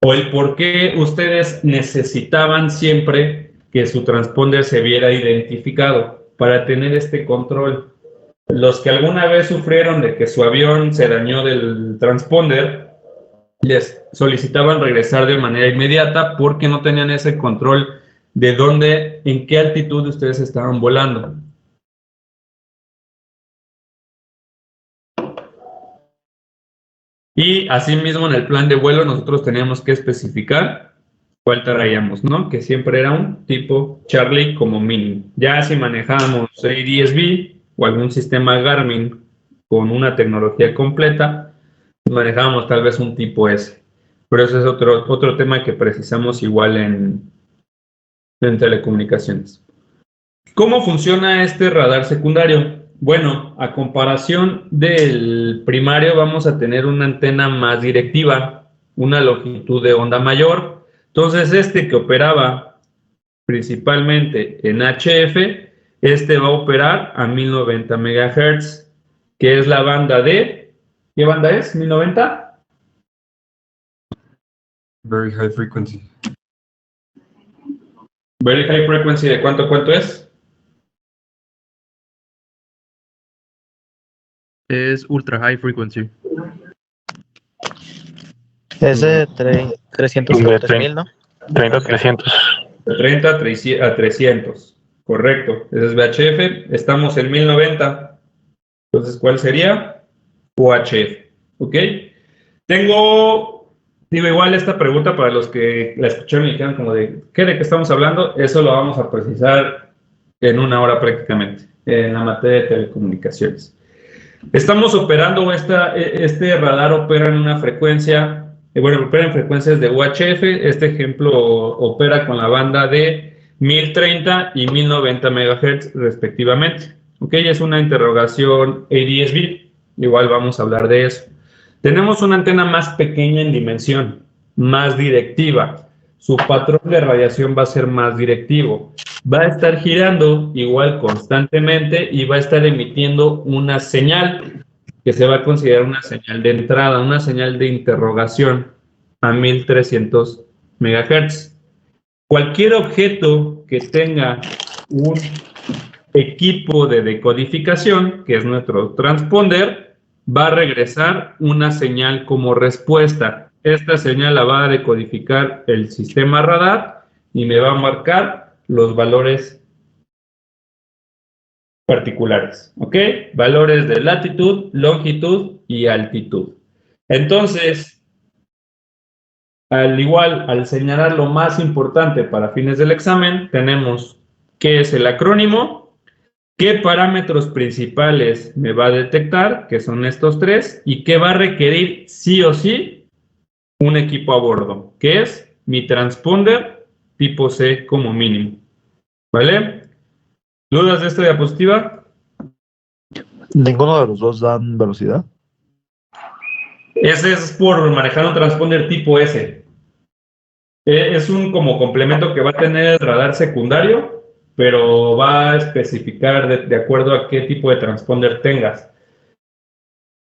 O el por qué ustedes necesitaban siempre que su transponder se viera identificado para tener este control. Los que alguna vez sufrieron de que su avión se dañó del transponder, les solicitaban regresar de manera inmediata porque no tenían ese control de dónde, en qué altitud ustedes estaban volando. Y asimismo en el plan de vuelo nosotros teníamos que especificar cuál traíamos, ¿no? Que siempre era un tipo Charlie como mínimo. Ya si manejábamos ADS-B o algún sistema Garmin con una tecnología completa, manejábamos tal vez un tipo S. Pero ese es otro tema que precisamos igual en telecomunicaciones. ¿Cómo funciona este radar secundario? Bueno, a comparación del primario vamos a tener una antena más directiva, una longitud de onda mayor. Entonces este que operaba principalmente en HF, este va a operar a 1090 MHz, que es la banda de... ¿Qué banda es? ¿1090? Very high frequency. Very high frequency, ¿de cuánto a cuánto es? Es ultra high frequency. Es de 300.000, ¿no? 30 a 300. De 30 a 300. Correcto. Ese es VHF. Estamos en 1090. Entonces, ¿cuál sería? UHF. ¿Ok? Digo, igual esta pregunta para los que la escucharon y dijeron como de qué estamos hablando, eso lo vamos a precisar en una hora prácticamente, en la materia de telecomunicaciones. Estamos operando, este radar opera en una frecuencia, opera en frecuencias de UHF. Este ejemplo opera con la banda de 1030 y 1090 MHz respectivamente. Ok, es una interrogación ADS-B, igual vamos a hablar de eso. Tenemos una antena más pequeña en dimensión, más directiva. Su patrón de radiación va a ser más directivo. Va a estar girando igual constantemente y va a estar emitiendo una señal que se va a considerar una señal de entrada, una señal de interrogación a 1300 MHz. Cualquier objeto que tenga un equipo de decodificación, que es nuestro transponder, va a regresar una señal como respuesta. Esta señal la va a decodificar el sistema radar y me va a marcar los valores particulares, ¿ok? Valores de latitud, longitud y altitud. Entonces, al señalar lo más importante para fines del examen, tenemos qué es el acrónimo, qué parámetros principales me va a detectar, que son estos tres, y qué va a requerir sí o sí un equipo a bordo, que es mi transponder tipo C como mínimo. ¿Vale? ¿Dudas de esta diapositiva? ¿Ninguno de los dos dan velocidad? Ese es por manejar un transponder tipo S. Es un como complemento que va a tener el radar secundario, pero va a especificar de acuerdo a qué tipo de transponder tengas.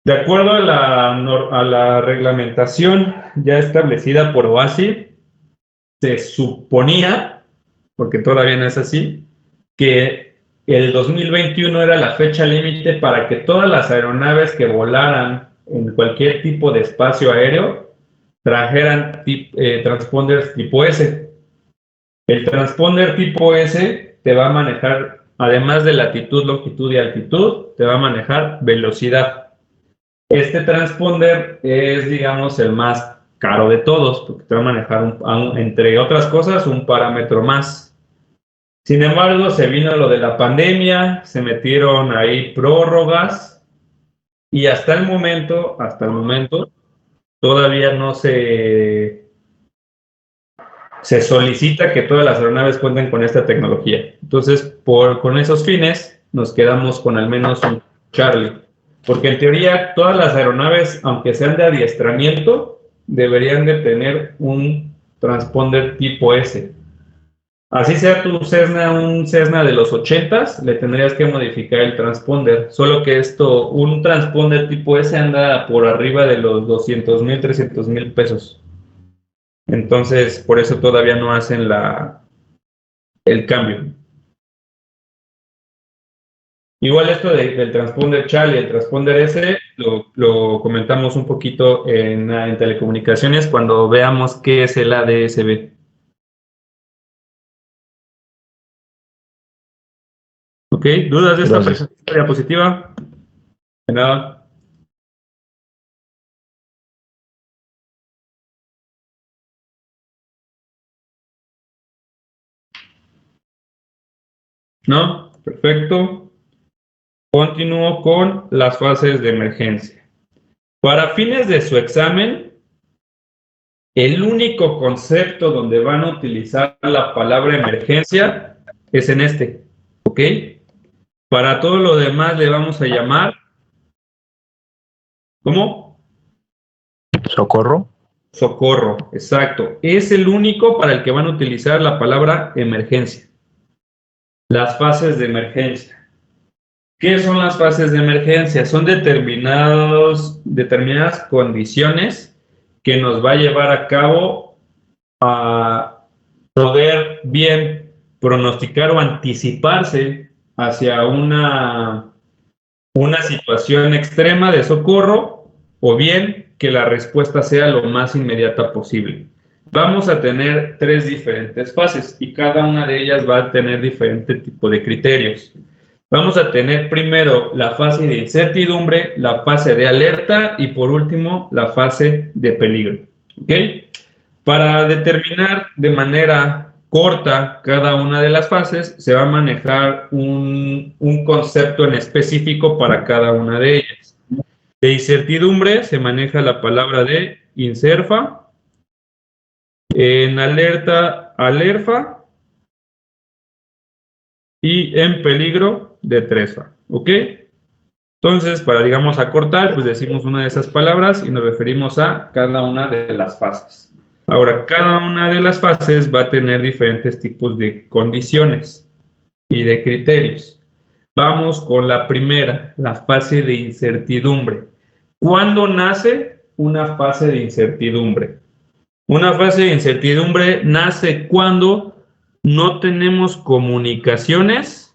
De acuerdo a la reglamentación ya establecida por OASI, se suponía, porque todavía no es así, que el 2021 era la fecha límite para que todas las aeronaves que volaran en cualquier tipo de espacio aéreo trajeran transponders tipo S. El transponder tipo S te va a manejar, además de latitud, longitud y altitud, te va a manejar velocidad. Este transponder es, digamos, el más caro de todos, porque te va a manejar, entre otras cosas, un parámetro más. Sin embargo, se vino lo de la pandemia, se metieron ahí prórrogas y hasta el momento, todavía no se solicita que todas las aeronaves cuenten con esta tecnología. Entonces, con esos fines, nos quedamos con al menos un Charlie. Porque en teoría, todas las aeronaves, aunque sean de adiestramiento, deberían de tener un transponder tipo S. Así sea tu Cessna, un Cessna de los 80s, le tendrías que modificar el transponder. Solo que un transponder tipo S anda por arriba de los 200,000, 300,000 pesos. Entonces, por eso todavía no hacen el cambio. Igual esto del transponder CHAL y el transponder S lo comentamos un poquito en telecomunicaciones cuando veamos qué es el ADSB. ¿Ok? ¿Dudas de esta diapositiva? De nada. ¿No? Perfecto. Continúo con las fases de emergencia. Para fines de su examen, el único concepto donde van a utilizar la palabra emergencia es en este, ¿ok? Para todo lo demás le vamos a llamar, ¿cómo? Socorro. Socorro, exacto. Es el único para el que van a utilizar la palabra emergencia. Las fases de emergencia. ¿Qué son las fases de emergencia? Son determinadas condiciones que nos va a llevar a cabo a poder bien pronosticar o anticiparse hacia una situación extrema de socorro o bien que la respuesta sea lo más inmediata posible. Vamos a tener 3 diferentes fases y cada una de ellas va a tener diferente tipo de criterios. Vamos a tener primero la fase de incertidumbre, la fase de alerta y por último la fase de peligro. ¿Ok? Para determinar de manera corta cada una de las fases, se va a manejar un concepto en específico para cada una de ellas. De incertidumbre se maneja la palabra de INCERFA, en alerta, ALERFA, y en peligro de TRESFA, ¿ok? Entonces, para, digamos, acortar, pues decimos una de esas palabras y nos referimos a cada una de las fases. Ahora, cada una de las fases va a tener diferentes tipos de condiciones y de criterios. Vamos con la primera, la fase de incertidumbre. ¿Cuándo nace una fase de incertidumbre? Una fase de incertidumbre nace cuando no tenemos comunicaciones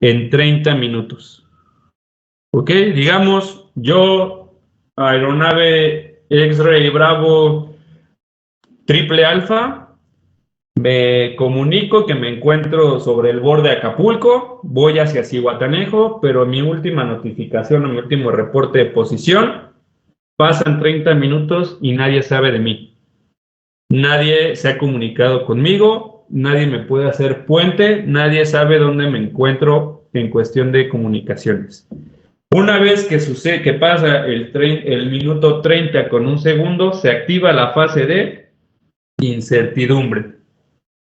en 30 minutos. ¿Ok? Digamos, yo, aeronave X-Ray Bravo Triple Alfa, me comunico que me encuentro sobre el borde de Acapulco, voy hacia Zihuatanejo, pero mi última notificación o mi último reporte de posición pasan 30 minutos y nadie sabe de mí. Nadie se ha comunicado conmigo, nadie me puede hacer puente, nadie sabe dónde me encuentro en cuestión de comunicaciones. Una vez que sucede, que pasa el minuto 30 con un segundo, se activa la fase de incertidumbre.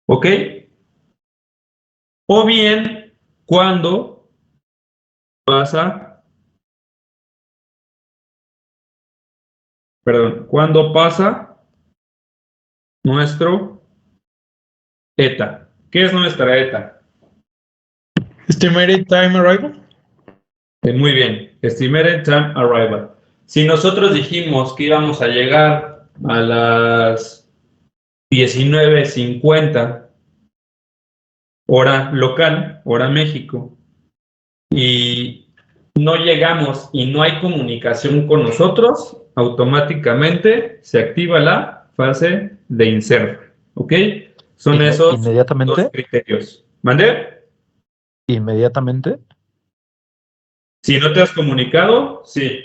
¿Ok? O bien, cuando pasa nuestro ETA. ¿Qué es nuestra ETA? Estimated time arrival. Muy bien, Estimated Time Arrival. Si nosotros dijimos que íbamos a llegar a las 19:50, hora local, hora México, y no llegamos y no hay comunicación con nosotros, automáticamente se activa la fase de insert. ¿Ok? Son esos ¿Inmediatamente? dos criterios. ¿Mande? ¿Inmediatamente? Si no te has comunicado, sí.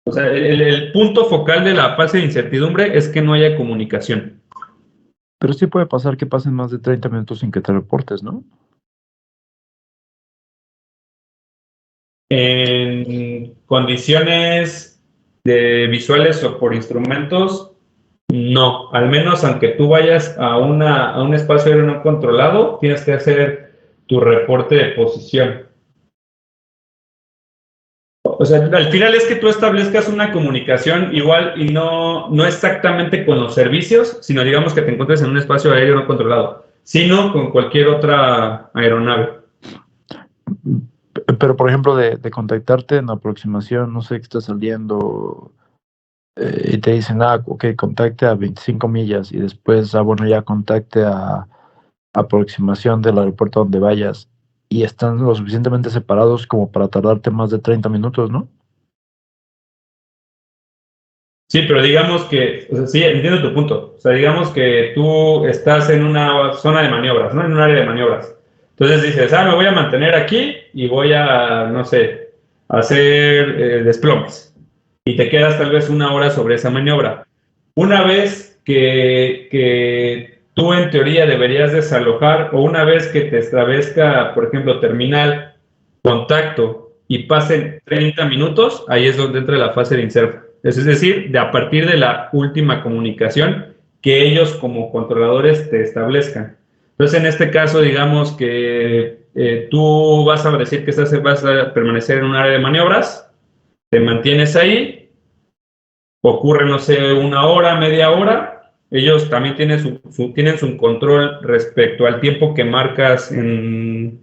O sea, el punto focal de la fase de incertidumbre es que no haya comunicación. Pero sí puede pasar que pasen más de 30 minutos sin que te reportes, ¿no? En condiciones de visuales o por instrumentos, no. Al menos aunque tú vayas a un espacio aéreo no controlado, tienes que hacer tu reporte de posición. O sea, al final es que tú establezcas una comunicación igual y no exactamente con los servicios, sino digamos que te encuentres en un espacio aéreo no controlado, sino con cualquier otra aeronave. Pero, por ejemplo, de contactarte en aproximación, no sé qué está saliendo, y te dicen, ok, contacte a 25 millas, y después, bueno, ya contacte a aproximación del aeropuerto donde vayas, y están lo suficientemente separados como para tardarte más de 30 minutos, ¿no? Sí, pero digamos que, o sea, sí, entiendo tu punto. O sea, digamos que tú estás en una zona de maniobras, ¿no? En un área de maniobras. Entonces dices, me voy a mantener aquí y voy a, no sé, hacer desplomes. Y te quedas tal vez 1 hora sobre esa maniobra. Una vez que tú en teoría deberías desalojar, o una vez que te establezca, por ejemplo, terminal, contacto, y pasen 30 minutos, ahí es donde entra la fase de insert. Es decir, a partir de la última comunicación que ellos como controladores te establezcan. Entonces, en este caso, digamos que tú vas a decir que vas a permanecer en un área de maniobras, te mantienes ahí, ocurre, no sé, 1 hora, media hora, ellos también tienen tienen su control respecto al tiempo que marcas de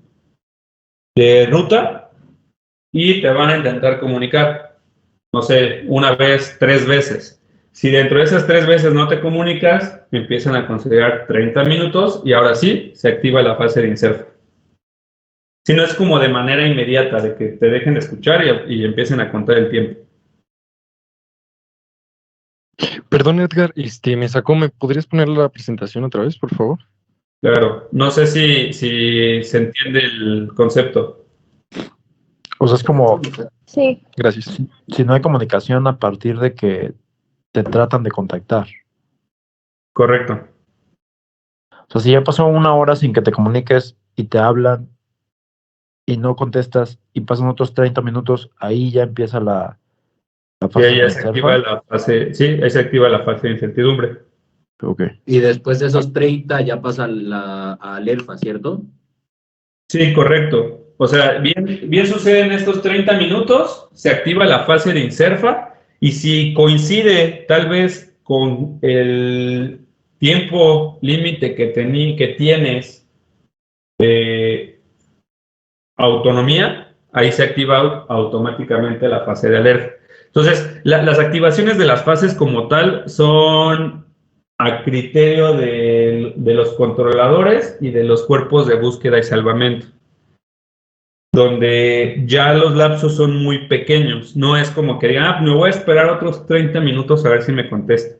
ruta y te van a intentar comunicar, no sé, 1 vez, 3 veces. Si dentro de esas 3 veces no te comunicas, empiezan a considerar 30 minutos y ahora sí se activa la fase de insert. Si no es como de manera inmediata, de que te dejen de escuchar y empiecen a contar el tiempo. Perdón, Edgar, me sacó. ¿Me podrías poner la presentación otra vez, por favor? Claro, no sé si se entiende el concepto. O sea, es como, Sí. Gracias. si no hay comunicación a partir de que te tratan de contactar. Correcto. O sea, si ya pasó 1 hora sin que te comuniques y te hablan y no contestas y pasan otros 30 minutos, ahí ya empieza la fase Y ahí de se activa la fase, sí, ahí se activa la fase de incertidumbre. Ok. Y después de esos 30 ya pasa al ELFA, ¿cierto? Sí, correcto. O sea, bien sucede en estos 30 minutos, se activa la fase de inserfa y si coincide tal vez con el tiempo límite que tienes de autonomía, ahí se activa automáticamente la fase de alerta. Entonces, las activaciones de las fases como tal son a criterio de los controladores y de los cuerpos de búsqueda y salvamento, donde ya los lapsos son muy pequeños. No es como que digan, me voy a esperar otros 30 minutos a ver si me contesta,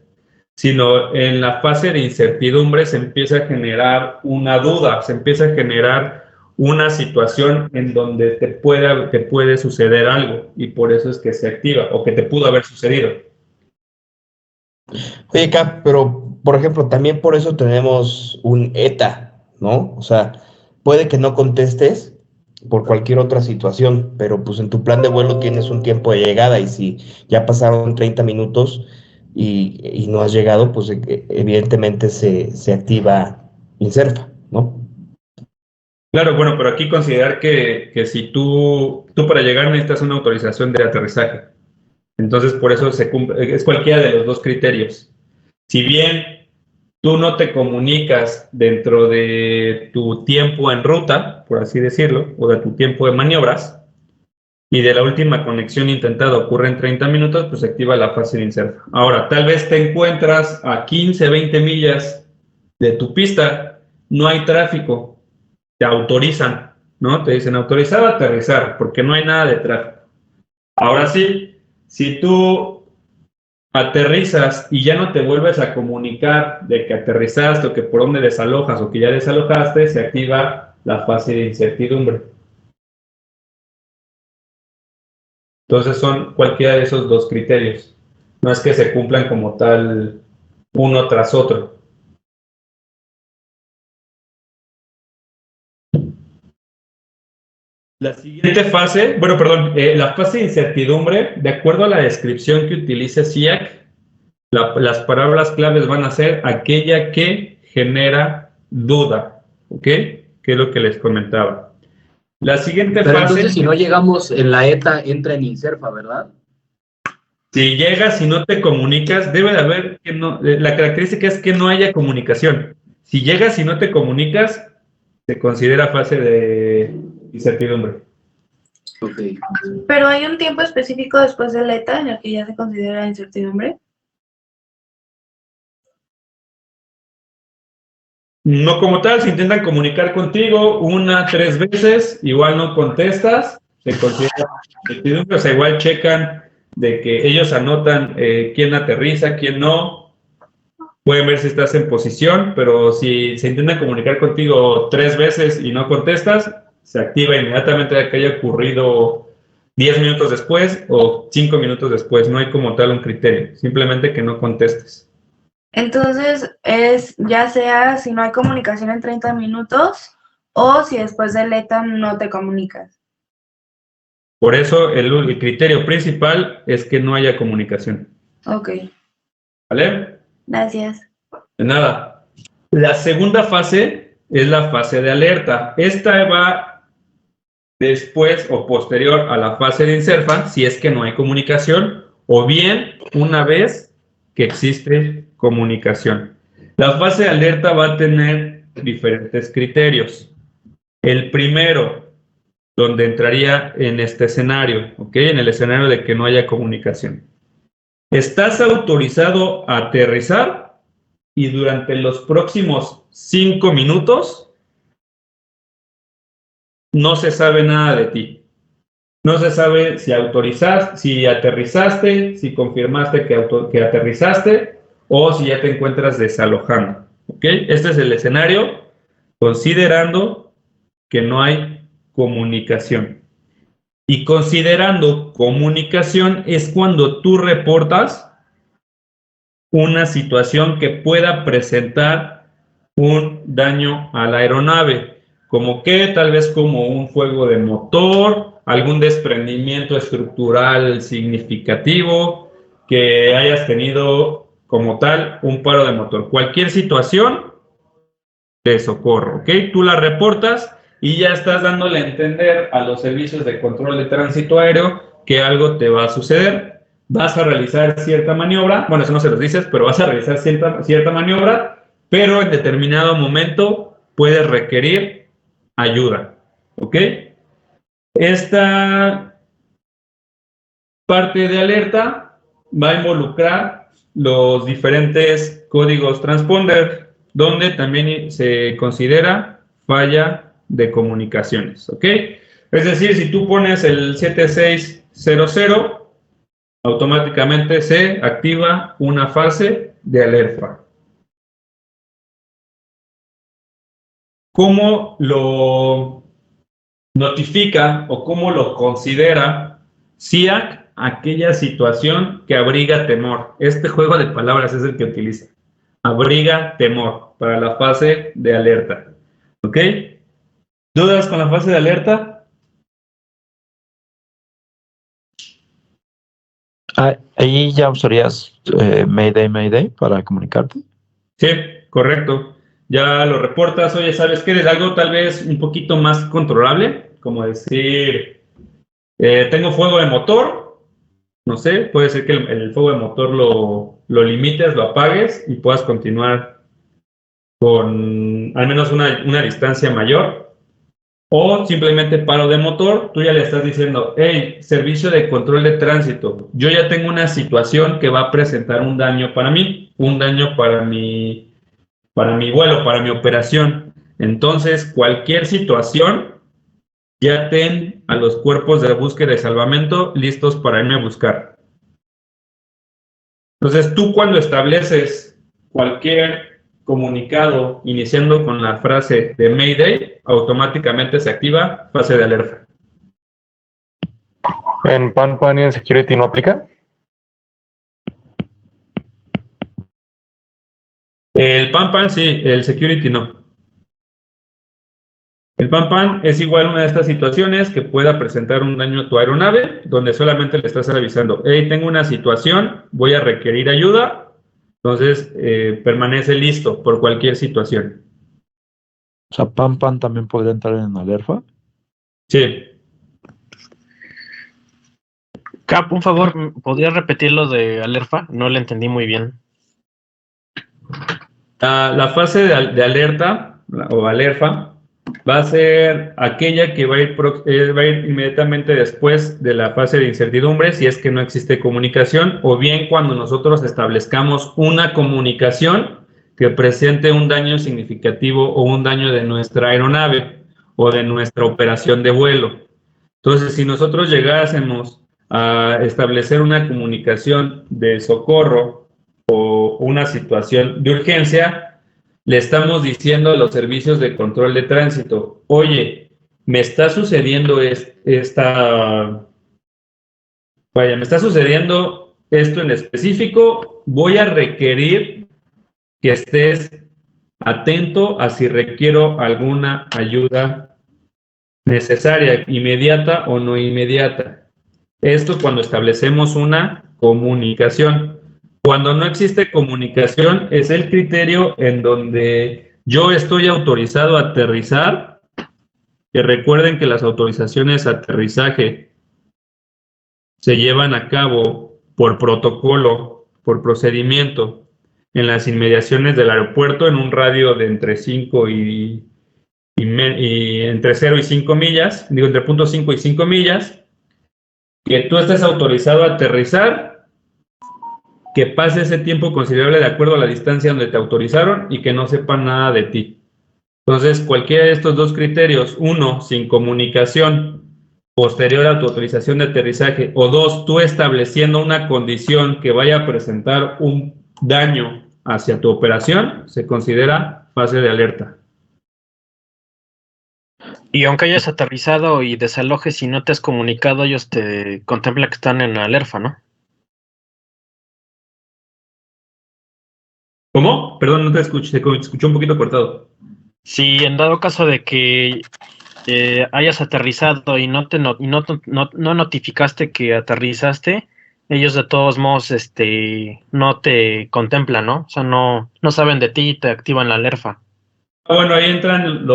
sino en la fase de incertidumbre se empieza a generar una duda, se empieza a generar una situación en donde te puede suceder algo y por eso es que se activa o que te pudo haber sucedido. Oye, Cap, pero por ejemplo, también por eso tenemos un ETA, ¿no? O sea, puede que no contestes por cualquier otra situación, pero pues en tu plan de vuelo tienes un tiempo de llegada y si ya pasaron 30 minutos y no has llegado, pues evidentemente se activa Inserfa, ¿no? Claro, bueno, pero aquí considerar que si tú para llegar necesitas una autorización de aterrizaje. Entonces, por eso se cumple, es cualquiera de los dos criterios. Si bien tú no te comunicas dentro de tu tiempo en ruta, por así decirlo, o de tu tiempo de maniobras, y de la última conexión intentada ocurre en 30 minutos, pues se activa la fase de inserfa. Ahora, tal vez te encuentras a 15, 20 millas de tu pista, no hay tráfico, te autorizan, ¿no? Te dicen autorizado a aterrizar, porque no hay nada de tráfico. Ahora sí, si tú aterrizas y ya no te vuelves a comunicar de que aterrizaste o que por dónde desalojas o que ya desalojaste, se activa la fase de incertidumbre. Entonces son cualquiera de esos dos criterios. No es que se cumplan como tal uno tras otro. La siguiente fase, la fase de incertidumbre, de acuerdo a la descripción que utiliza SIAC, las palabras claves van a ser aquella que genera duda, ¿ok? Que es lo que les comentaba. La siguiente Pero fase... entonces, si no llegamos en la ETA, entra en Inserfa, ¿verdad? Si llegas y no te comunicas, debe de haber que no, la característica es que no haya comunicación. Si llegas y no te comunicas, se considera fase de incertidumbre. Ok. Pero hay un tiempo específico después del ETA en el que ya se considera incertidumbre. No como tal, si intentan comunicar contigo 1, 3 veces, igual no contestas, se considera incertidumbre, o sea, igual checan de que ellos anotan quién aterriza, quién no, pueden ver si estás en posición, pero si se intentan comunicar contigo 3 veces y no contestas, se activa inmediatamente de que haya ocurrido 10 minutos después o 5 minutos después, no hay como tal un criterio, simplemente que no contestes. Entonces, es ya sea si no hay comunicación en 30 minutos o si después del ETA no te comunicas. Por eso el criterio principal es que no haya comunicación. Ok, ¿Vale? gracias. De nada. La segunda fase es la fase de alerta. Esta va después o posterior a la fase de inserfa, si es que no hay comunicación, o bien una vez que existe comunicación. La fase de alerta va a tener diferentes criterios. El primero, donde entraría en este escenario, ¿ok? En el escenario de que no haya comunicación. ¿Estás autorizado a aterrizar? Y durante los próximos 5 minutos no se sabe nada de ti. No se sabe si autorizaste, si aterrizaste, si confirmaste que aterrizaste o si ya te encuentras desalojando. ¿Ok? Este es el escenario considerando que no hay comunicación. Y considerando comunicación es cuando tú reportas una situación que pueda presentar un daño a la aeronave, como que tal vez como un fuego de motor, algún desprendimiento estructural significativo, que hayas tenido como tal un paro de motor. Cualquier situación de socorro, ¿ok? Tú la reportas y ya estás dándole a entender a los servicios de control de tránsito aéreo que algo te va a suceder. Vas a realizar cierta maniobra, bueno, eso no se los dices, pero vas a realizar cierta maniobra, pero en determinado momento puedes requerir ayuda, ¿ok? Esta parte de alerta va a involucrar los diferentes códigos transponder, donde también se considera falla de comunicaciones, ¿ok? Es decir, si tú pones el 7600, automáticamente se activa una fase de alerta. ¿Cómo lo notifica o cómo lo considera SIAC aquella situación que abriga temor? Este juego de palabras es el que utiliza. Abriga temor para la fase de alerta. ¿Ok? ¿Dudas con la fase de alerta? Ahí ya usarías Mayday para comunicarte. Sí, correcto. Ya lo reportas, oye, ¿sabes qué? Es algo tal vez un poquito más controlable, como decir, tengo fuego de motor, no sé, puede ser que el fuego de motor lo limites, lo apagues y puedas continuar con al menos una distancia mayor, o simplemente paro de motor. Tú ya le estás diciendo, hey, servicio de control de tránsito, yo ya tengo una situación que va a presentar un daño para mí, un daño para mi vuelo, para mi operación. Entonces, cualquier situación, ya ten a los cuerpos de búsqueda y salvamento listos para irme a buscar. Entonces, tú cuando estableces cualquier comunicado iniciando con la frase de Mayday, automáticamente se activa fase de alerta. ¿En PAN y en Security no aplica? El PAN sí, el Security no. El PAN es igual una de estas situaciones que pueda presentar un daño a tu aeronave, donde solamente le estás avisando, hey, tengo una situación, voy a requerir ayuda, entonces permanece listo por cualquier situación. O sea, PAN también podría entrar en alerta. Sí. Cap, un favor, ¿podrías repetir lo de alerta? No lo entendí muy bien. La fase de alerta o alerta va a ser aquella que va a ir inmediatamente después de la fase de incertidumbre, si es que no existe comunicación, o bien cuando nosotros establezcamos una comunicación que presente un daño significativo o un daño de nuestra aeronave o de nuestra operación de vuelo. Entonces, si nosotros llegásemos a establecer una comunicación de socorro o una situación de urgencia, le estamos diciendo a los servicios de control de tránsito, oye, me está sucediendo me está sucediendo esto en específico, voy a requerir que estés atento a si requiero alguna ayuda necesaria, inmediata o no inmediata. Esto cuando establecemos una comunicación. Cuando no existe comunicación es el criterio en donde yo estoy autorizado a aterrizar, que recuerden que las autorizaciones a aterrizaje se llevan a cabo por protocolo, por procedimiento, en las inmediaciones del aeropuerto en un radio de entre 5 y entre 0 y 5 millas, digo entre 0.5 y 5 millas, que tú estés autorizado a aterrizar, que pase ese tiempo considerable de acuerdo a la distancia donde te autorizaron y que no sepan nada de ti. Entonces, cualquiera de estos dos criterios, uno, sin comunicación posterior a tu autorización de aterrizaje, o dos, tú estableciendo una condición que vaya a presentar un daño hacia tu operación, se considera fase de alerta. Y aunque hayas aterrizado y desalojes y no te has comunicado, ellos te contemplan que están en alerta, ¿no? ¿Cómo? Perdón, no te escuché, se escuchó un poquito cortado. Si en dado caso de que hayas aterrizado y no notificaste que aterrizaste, ellos de todos modos no te contemplan, ¿no? O sea, no saben de ti y te activan la alerta. Bueno, ahí entran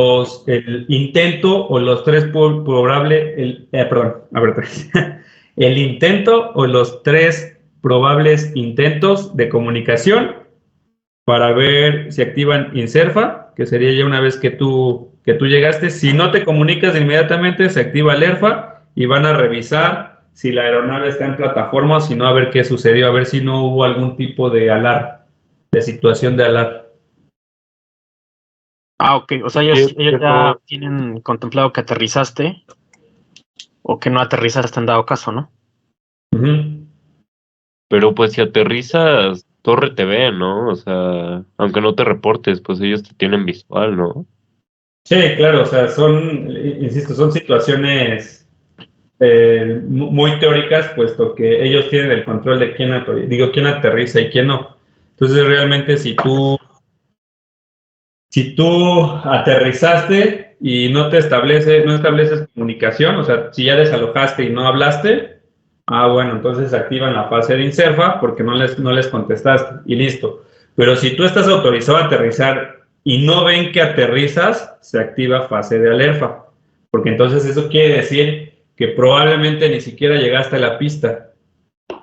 el intento o los tres probables, el intento o los tres probables intentos de comunicación para ver si activan INSERFA, que sería ya una vez que tú llegaste. Si no te comunicas inmediatamente, se activa alerta y van a revisar si la aeronave está en plataforma o si no, a ver qué sucedió, a ver si no hubo algún tipo de alarma, de situación de alarma. Ah, ok. O sea, ellos ya tienen contemplado que aterrizaste o que no aterrizaste en dado caso, ¿no? Pero pues si aterrizas, Torre TV, ¿no? O sea, aunque no te reportes, pues ellos te tienen visual, ¿no? Sí, claro, o sea, insisto, son situaciones muy teóricas, puesto que ellos tienen el control de quién aterriza y quién no. Entonces, realmente, si tú aterrizaste y no estableces comunicación, o sea, si ya desalojaste y no hablaste, bueno, entonces activan la fase de INSERFA porque no les contestaste y listo. Pero si tú estás autorizado a aterrizar y no ven que aterrizas, se activa fase de alerta, porque entonces eso quiere decir que probablemente ni siquiera llegaste a la pista.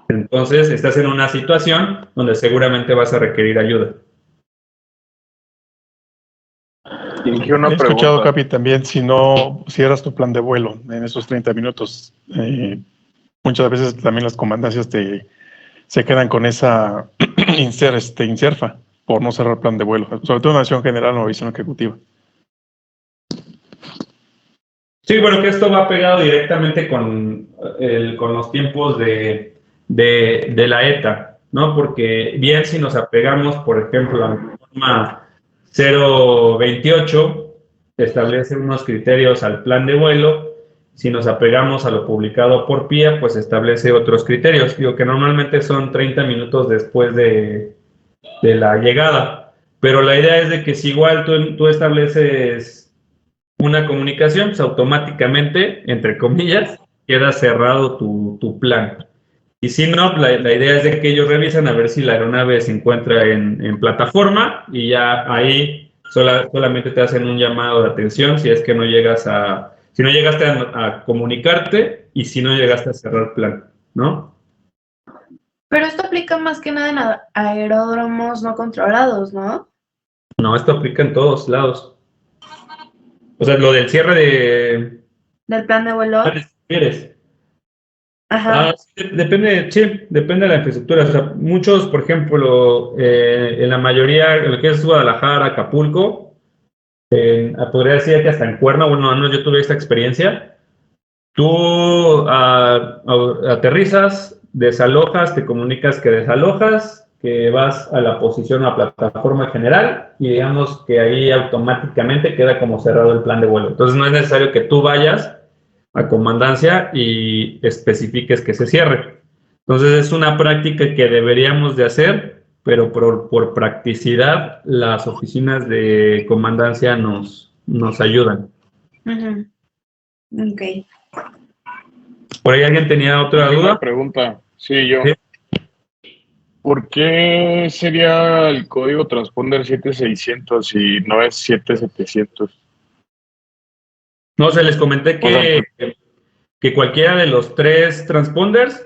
Entonces estás en una situación donde seguramente vas a requerir ayuda. He escuchado, Capi, también, si no cierras tu plan de vuelo en esos 30 minutos, muchas veces también las comandancias se quedan con esa inserfa por no cerrar plan de vuelo, sobre todo en acción general o visión ejecutiva. Sí, bueno, que esto va pegado directamente con los tiempos de la ETA, ¿no? Porque bien si nos apegamos, por ejemplo, a la norma 028, establece unos criterios al plan de vuelo. Si nos apegamos a lo publicado por PIA, pues establece otros criterios. Digo que normalmente son 30 minutos después de la llegada. Pero la idea es de que si igual tú estableces una comunicación, pues automáticamente, entre comillas, queda cerrado tu plan. Y si no, la idea es de que ellos revisan a ver si la aeronave se encuentra en plataforma y ya ahí solamente te hacen un llamado de atención si es que no llegaste a comunicarte y si no llegaste a cerrar plan, ¿no? Pero esto aplica más que nada en aeródromos no controlados, ¿no? No, esto aplica en todos lados. O sea, lo del cierre ¿Del plan de vuelo? ¿Quieres? Ajá. Depende de la infraestructura. O sea, muchos, por ejemplo, en la mayoría, en lo que es Guadalajara, Acapulco, podría decir que hasta en Cuerna, bueno, no, yo tuve esta experiencia. Tú aterrizas, desalojas, te comunicas que desalojas, que vas a la posición a la plataforma general y digamos que ahí automáticamente queda como cerrado el plan de vuelo. Entonces no es necesario que tú vayas a comandancia y especifiques que se cierre. Entonces es una práctica que deberíamos de hacer, pero por practicidad las oficinas de comandancia nos ayudan. Ok. ¿Por ahí alguien tenía otra duda? Una pregunta. Sí, yo. ¿Sí? ¿Por qué sería el código transponder 7600 y no es 7700? No, se les comenté que cualquiera de los tres transponders,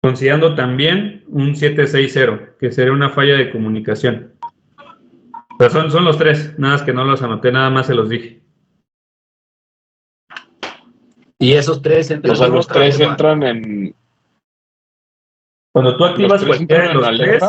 considerando también un 760, que sería una falla de comunicación. Pero son los tres, nada más que no los anoté, nada más se los dije. Y esos tres entran. O sea, los tres entran en. Cuando tú activas cualquiera de los tres,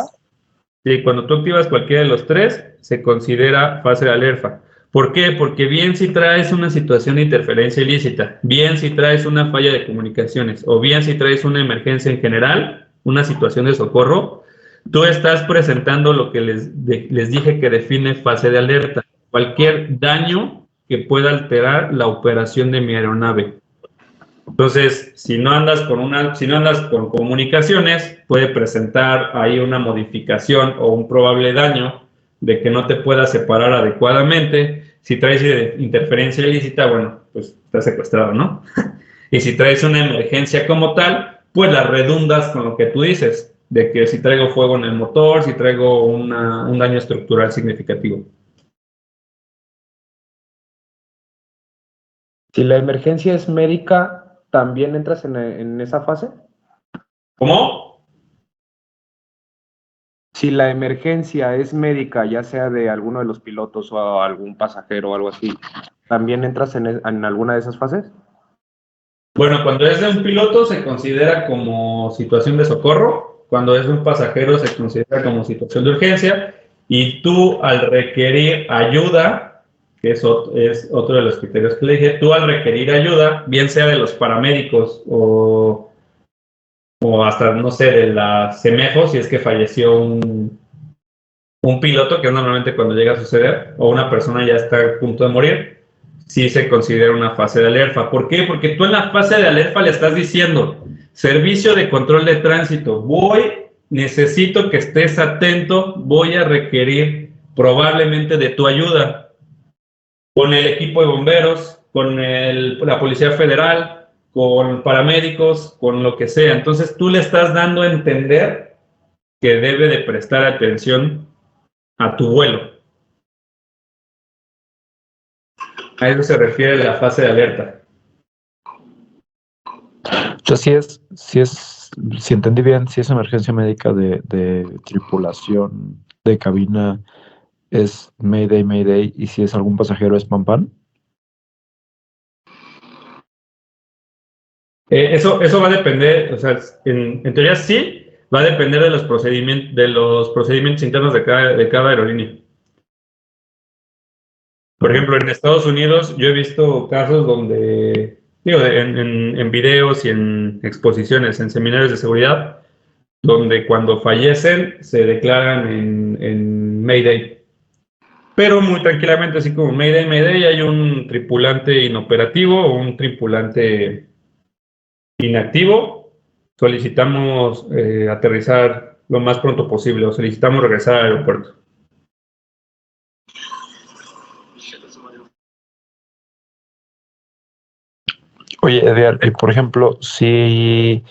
sí, cuando tú activas cualquiera de los tres, se considera fase de alerta. ¿Por qué? Porque bien si traes una situación de interferencia ilícita, bien si traes una falla de comunicaciones, o bien si traes una emergencia en general, una situación de socorro, tú estás presentando lo que les dije que define fase de alerta. Cualquier daño que pueda alterar la operación de mi aeronave. Entonces, si no andas con comunicaciones, puede presentar ahí una modificación o un probable daño de que no te puedas separar adecuadamente. Si traes interferencia ilícita, bueno, pues estás secuestrado, ¿no? Y si traes una emergencia como tal, pues la redundas con lo que tú dices, de que si traigo fuego en el motor, si traigo un daño estructural significativo. Si la emergencia es médica, ¿también entras en esa fase? ¿Cómo? Si la emergencia es médica, ya sea de alguno de los pilotos o algún pasajero o algo así, ¿también entras en alguna de esas fases? Bueno, cuando es de un piloto se considera como situación de socorro, cuando es de un pasajero se considera como situación de urgencia, y tú al requerir ayuda, que es otro de los criterios que le dije, tú al requerir ayuda, bien sea de los paramédicos o hasta, no sé, de la CEMEFO, si es que falleció un piloto, que normalmente cuando llega a suceder, o una persona ya está a punto de morir, sí se considera una fase de alerta. ¿Por qué? Porque tú en la fase de alerta le estás diciendo, servicio de control de tránsito, necesito que estés atento, voy a requerir probablemente de tu ayuda. Con el equipo de bomberos, con la Policía Federal, con paramédicos, con lo que sea. Entonces tú le estás dando a entender que debe de prestar atención a tu vuelo. A eso se refiere la fase de alerta. Entonces, si entendí bien, si es emergencia médica de tripulación de cabina, es Mayday, Mayday, y si es algún pasajero es Pan Pan? Eso va a depender, o sea, en teoría sí, va a depender de los procedimientos internos de cada aerolínea. Por ejemplo, en Estados Unidos yo he visto casos donde, digo, en videos y en exposiciones, en seminarios de seguridad, donde cuando fallecen se declaran en Mayday. Pero muy tranquilamente, así como Mayday, Mayday, hay un tripulante inoperativo o un tripulante inactivo, solicitamos aterrizar lo más pronto posible o solicitamos regresar al aeropuerto. Oye, Edgar, por ejemplo, si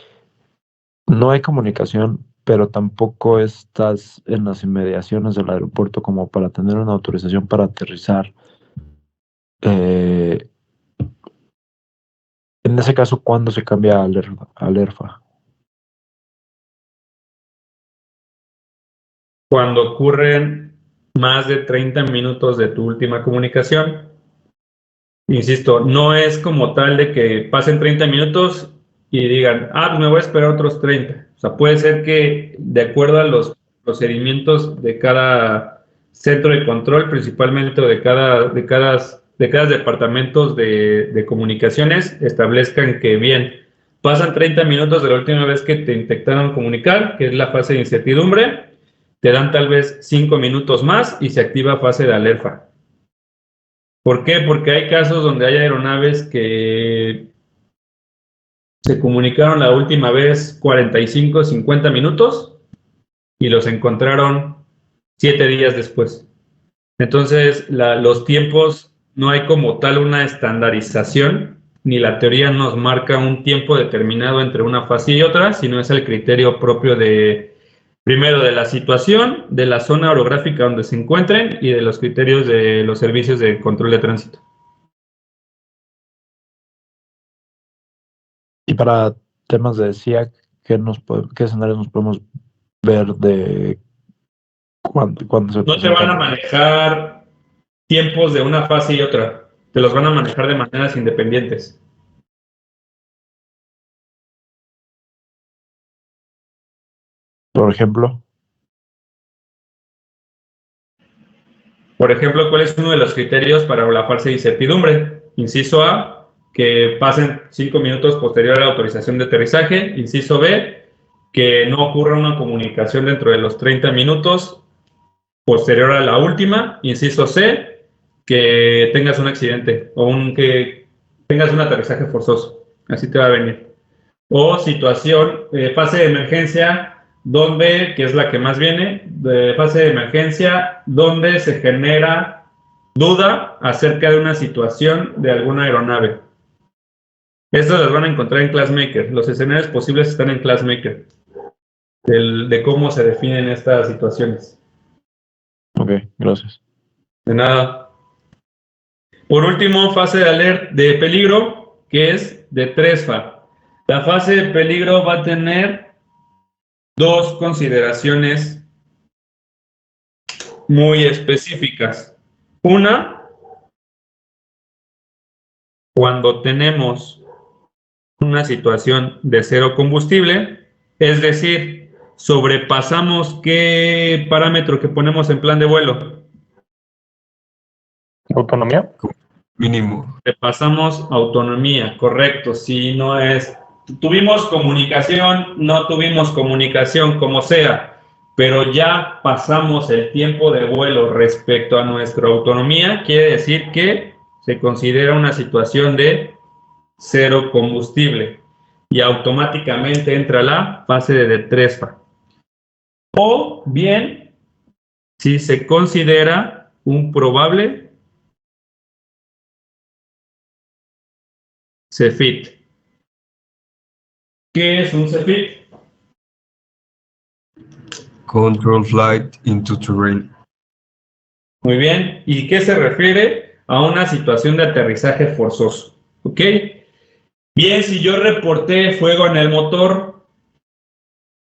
no hay comunicación, pero tampoco estás en las inmediaciones del aeropuerto como para tener una autorización para aterrizar, en ese caso, ¿cuándo se cambia al ERFA? Cuando ocurren más de 30 minutos de tu última comunicación, insisto, no es como tal de que pasen 30 minutos y digan, pues me voy a esperar otros 30. O sea, puede ser que de acuerdo a los procedimientos de cada centro de control, principalmente de cada departamentos de comunicaciones, establezcan que bien, pasan 30 minutos de la última vez que te intentaron comunicar, que es la fase de incertidumbre, te dan tal vez 5 minutos más y se activa fase de alerta. ¿Por qué? Porque hay casos donde hay aeronaves que se comunicaron la última vez 45, 50 minutos y los encontraron 7 días después. Entonces, los tiempos, no hay como tal una estandarización, ni la teoría nos marca un tiempo determinado entre una fase y otra, sino es el criterio propio primero de la situación, de la zona orográfica donde se encuentren y de los criterios de los servicios de control de tránsito. Y para temas de SIAC, ¿qué escenarios nos podemos ver de cuándo se... No te van a manejar tiempos de una fase y otra, te los van a manejar de maneras independientes. Por ejemplo, ¿cuál es uno de los criterios para la fase de incertidumbre? Inciso A, que pasen 5 minutos posterior a la autorización de aterrizaje. Inciso B, que no ocurra una comunicación dentro de los 30 minutos posterior a la última. Inciso C, que tengas un accidente o que tengas un aterrizaje forzoso. Así te va a venir. O situación, fase de emergencia, que es la que más viene, de fase de emergencia, donde se genera duda acerca de una situación de alguna aeronave. Estos los van a encontrar en ClassMaker. Los escenarios posibles están en ClassMaker, de cómo se definen estas situaciones. Ok, gracias. De nada. Por último, fase de peligro, que es de 3FA. La fase de peligro va a tener 2 consideraciones muy específicas. Una, cuando tenemos una situación de cero combustible, es decir, sobrepasamos qué parámetro que ponemos en plan de vuelo. ¿Autonomía? Mínimo. Sobrepasamos autonomía, correcto. Si no es... Tuvimos comunicación, no tuvimos comunicación, como sea, pero ya pasamos el tiempo de vuelo respecto a nuestra autonomía, quiere decir que se considera una situación de cero combustible y automáticamente entra la fase de 3FA. O bien, si se considera un probable CFIT. ¿Qué es un CFIT? Control Flight into Terrain. Muy bien. ¿Y qué se refiere? A una situación de aterrizaje forzoso. ¿Ok? Bien, si yo reporté fuego en el motor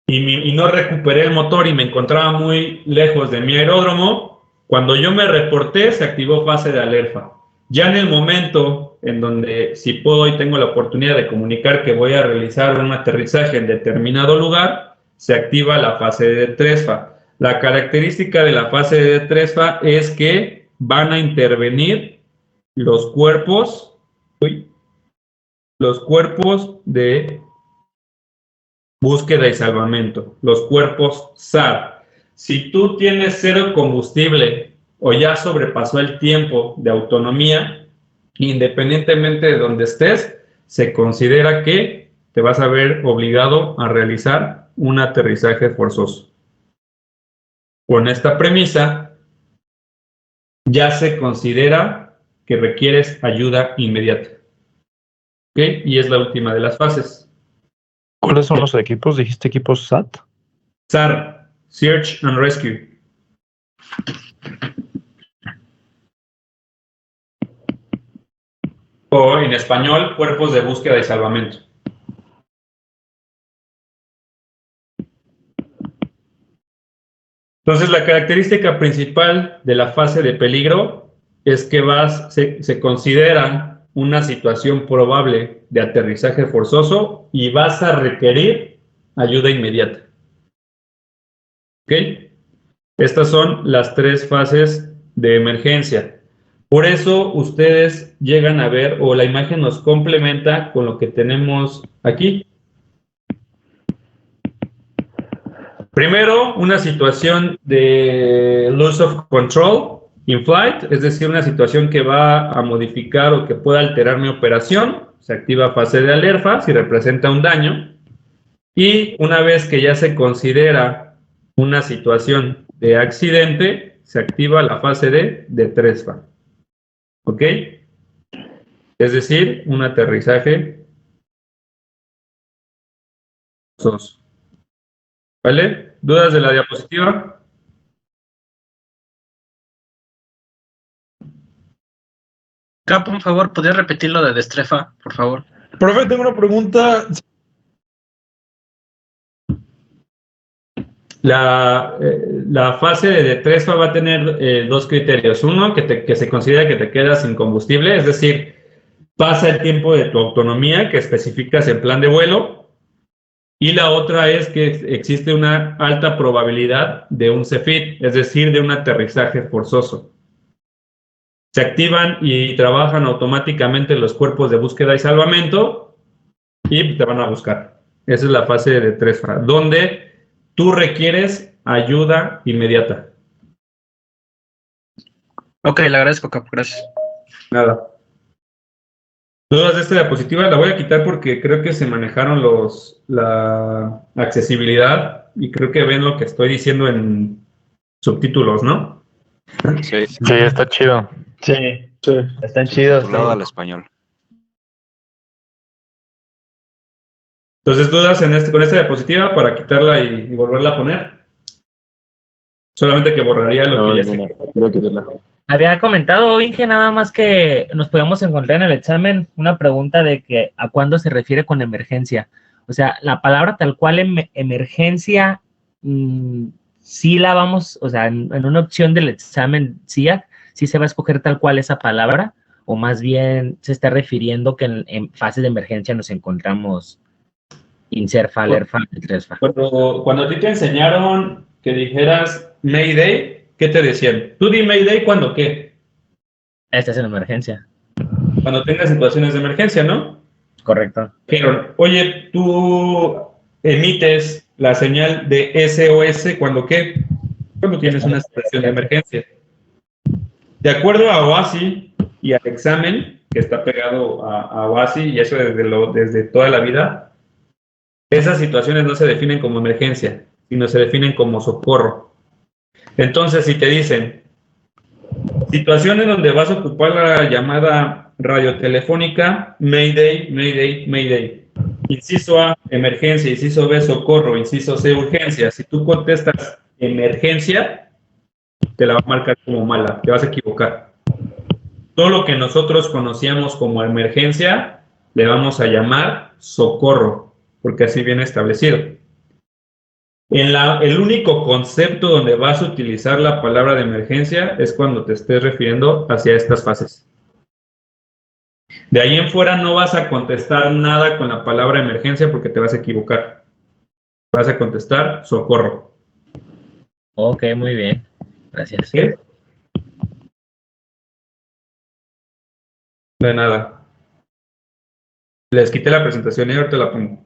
y no recuperé el motor y me encontraba muy lejos de mi aeródromo, Cuando yo me reporté, se activó fase de alerta. Ya en el momento en donde, si puedo y tengo la oportunidad de comunicar que voy a realizar un aterrizaje en determinado lugar, se activa la fase de DETRESFA. La característica de la fase de DETRESFA es que van a intervenir los cuerpos de búsqueda y salvamento, los cuerpos SAR. Si tú tienes cero combustible o ya sobrepasó el tiempo de autonomía, independientemente de donde estés, se considera que te vas a ver obligado a realizar un aterrizaje forzoso. Con esta premisa, ya se considera que requieres ayuda inmediata. ¿Ok? Y es la última de las fases. ¿Cuáles son los equipos? ¿Dijiste equipos SAT? SAR, Search and Rescue. O en español, cuerpos de búsqueda y salvamento. Entonces, la característica principal de la fase de peligro es que se considera una situación probable de aterrizaje forzoso y vas a requerir ayuda inmediata. ¿Ok? Estas son las 3 fases de emergencia. Por eso ustedes llegan a ver, o la imagen nos complementa con lo que tenemos aquí. Primero, una situación de loss of control in flight, es decir, una situación que va a modificar o que pueda alterar mi operación. Se activa fase de alerta si representa un daño. Y una vez que ya se considera una situación de accidente, se activa la fase de DETRESFA. ¿Ok? Es decir, un aterrizaje forzoso. ¿Vale? ¿Dudas de la diapositiva? Capo, por favor, ¿podrías repetir lo de DETRESFA, por favor? Profe, tengo una pregunta. La fase de DETRESFA va a tener 2 criterios. Uno, que se considera que te quedas sin combustible, es decir, pasa el tiempo de tu autonomía que especificas en plan de vuelo. Y la otra es que existe una alta probabilidad de un CFIT, es decir, de un aterrizaje forzoso. Se activan y trabajan automáticamente los cuerpos de búsqueda y salvamento y te van a buscar. Esa es la fase de DETRESFA, donde tú requieres ayuda inmediata. Ok, le agradezco, Capo, gracias. Nada. ¿Dudas de esta diapositiva? La voy a quitar porque creo que se manejaron la accesibilidad y creo que ven lo que estoy diciendo en subtítulos, ¿no? Sí, está chido. Sí, están chidos. Doblado al español. Entonces, ¿dudas con esta diapositiva para quitarla y volverla a poner? Solamente que borraría lo que ya sé. Había comentado, Inge, nada más que nos podíamos encontrar en el examen una pregunta de que a cuándo se refiere con emergencia. O sea, la palabra tal cual emergencia, sí la vamos, o sea, en una opción del examen CIA, sí se va a escoger tal cual esa palabra, o más bien se está refiriendo que en fase de emergencia nos encontramos INSERFA, ALERFA, DETRESFA. Cuando a ti te enseñaron que dijeras Mayday, ¿qué te decían? Tú di Mayday cuando qué. Esta es en emergencia. Cuando tengas situaciones de emergencia, ¿no? Correcto. Pero, oye, tú emites la señal de SOS cuando qué. Cuando tienes una situación de emergencia. De acuerdo a OASI y al examen, que está pegado a OASI, y eso desde toda la vida, esas situaciones no se definen como emergencia, sino se definen como socorro. Entonces, si te dicen, situaciones donde vas a ocupar la llamada radiotelefónica, Mayday, Mayday, Mayday. Inciso A, emergencia. Inciso B, socorro. Inciso C, urgencia. Si tú contestas emergencia, te la va a marcar como mala, te vas a equivocar. Todo lo que nosotros conocíamos como emergencia, le vamos a llamar socorro, porque así viene establecido. El único concepto donde vas a utilizar la palabra de emergencia es cuando te estés refiriendo hacia estas fases. De ahí en fuera no vas a contestar nada con la palabra emergencia porque te vas a equivocar. Vas a contestar socorro. Ok, muy bien. Gracias. ¿Sí? De nada. Les quité la presentación y ahorita la pongo.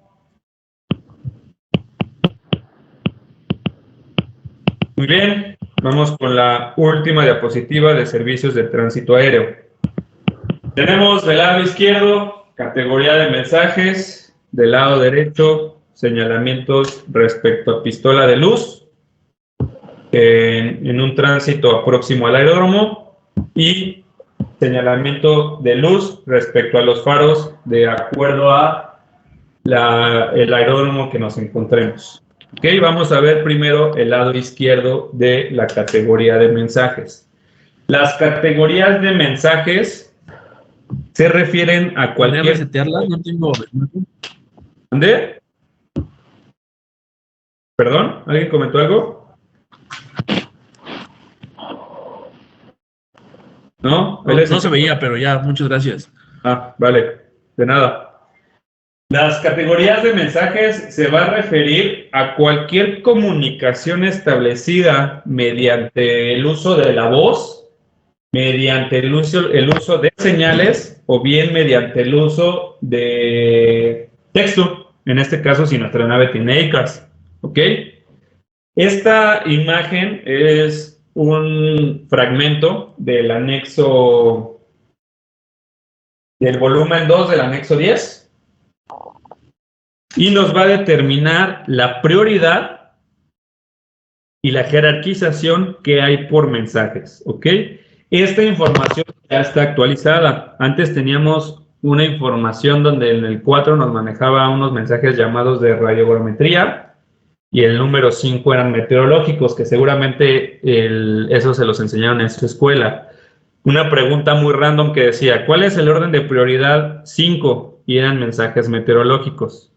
Muy bien, vamos con la última diapositiva de servicios de tránsito aéreo. Tenemos del lado izquierdo categoría de mensajes, del lado derecho señalamientos respecto a pistola de luz en un tránsito próximo al aeródromo y señalamiento de luz respecto a los faros de acuerdo a el aeródromo que nos encontremos. Ok, vamos a ver primero el lado izquierdo de la categoría de mensajes. Las categorías de mensajes se refieren a cualquier... resetearla? No tengo... ¿Dónde? ¿Perdón? ¿Alguien comentó algo? ¿No? No se veía, pero ya, muchas gracias. Ah, vale. De nada. Las categorías de mensajes se va a referir a cualquier comunicación establecida mediante el uso de la voz, mediante el uso de señales o bien mediante el uso de texto, en este caso si nuestra nave tiene ACARS, ¿ok? Esta imagen es un fragmento del anexo, del volumen 2 del anexo 10, y nos va a determinar la prioridad y la jerarquización que hay por mensajes, ¿ok? Esta información ya está actualizada. Antes teníamos una información donde en el 4 nos manejaba unos mensajes llamados de radiogrametría y el número 5 eran meteorológicos, que seguramente eso se los enseñaron en su escuela. Una pregunta muy random que decía, ¿cuál es el orden de prioridad 5? Y eran mensajes meteorológicos,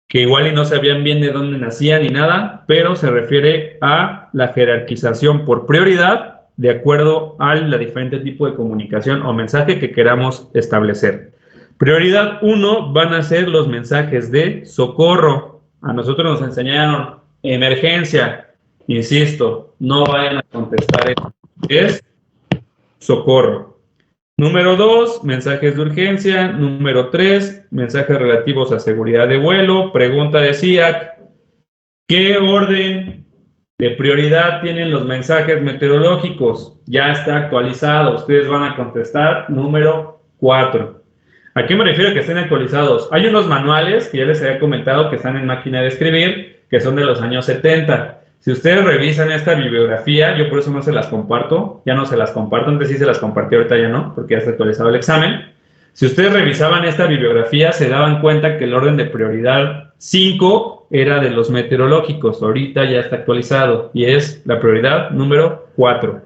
que igual y no sabían bien de dónde nacían ni nada, pero se refiere a la jerarquización por prioridad de acuerdo al diferente tipo de comunicación o mensaje que queramos establecer. Prioridad 1 van a ser los mensajes de socorro. A nosotros nos enseñaron emergencia. Insisto, no vayan a contestar eso. Es socorro. Número 2, mensajes de urgencia. Número 3, mensajes relativos a seguridad de vuelo. Pregunta de CIAC, ¿qué orden de prioridad tienen los mensajes meteorológicos? Ya está actualizado. Ustedes van a contestar número 4. ¿A qué me refiero que estén actualizados? Hay unos manuales que ya les había comentado que están en máquina de escribir, que son de los años 70. Si ustedes revisan esta bibliografía, yo por eso no se las comparto, ya no se las comparto, antes sí se las compartí, ahorita ya no, porque ya está actualizado el examen. Si ustedes revisaban esta bibliografía, se daban cuenta que el orden de prioridad 5 era de los meteorológicos, ahorita ya está actualizado, y es la prioridad número 4.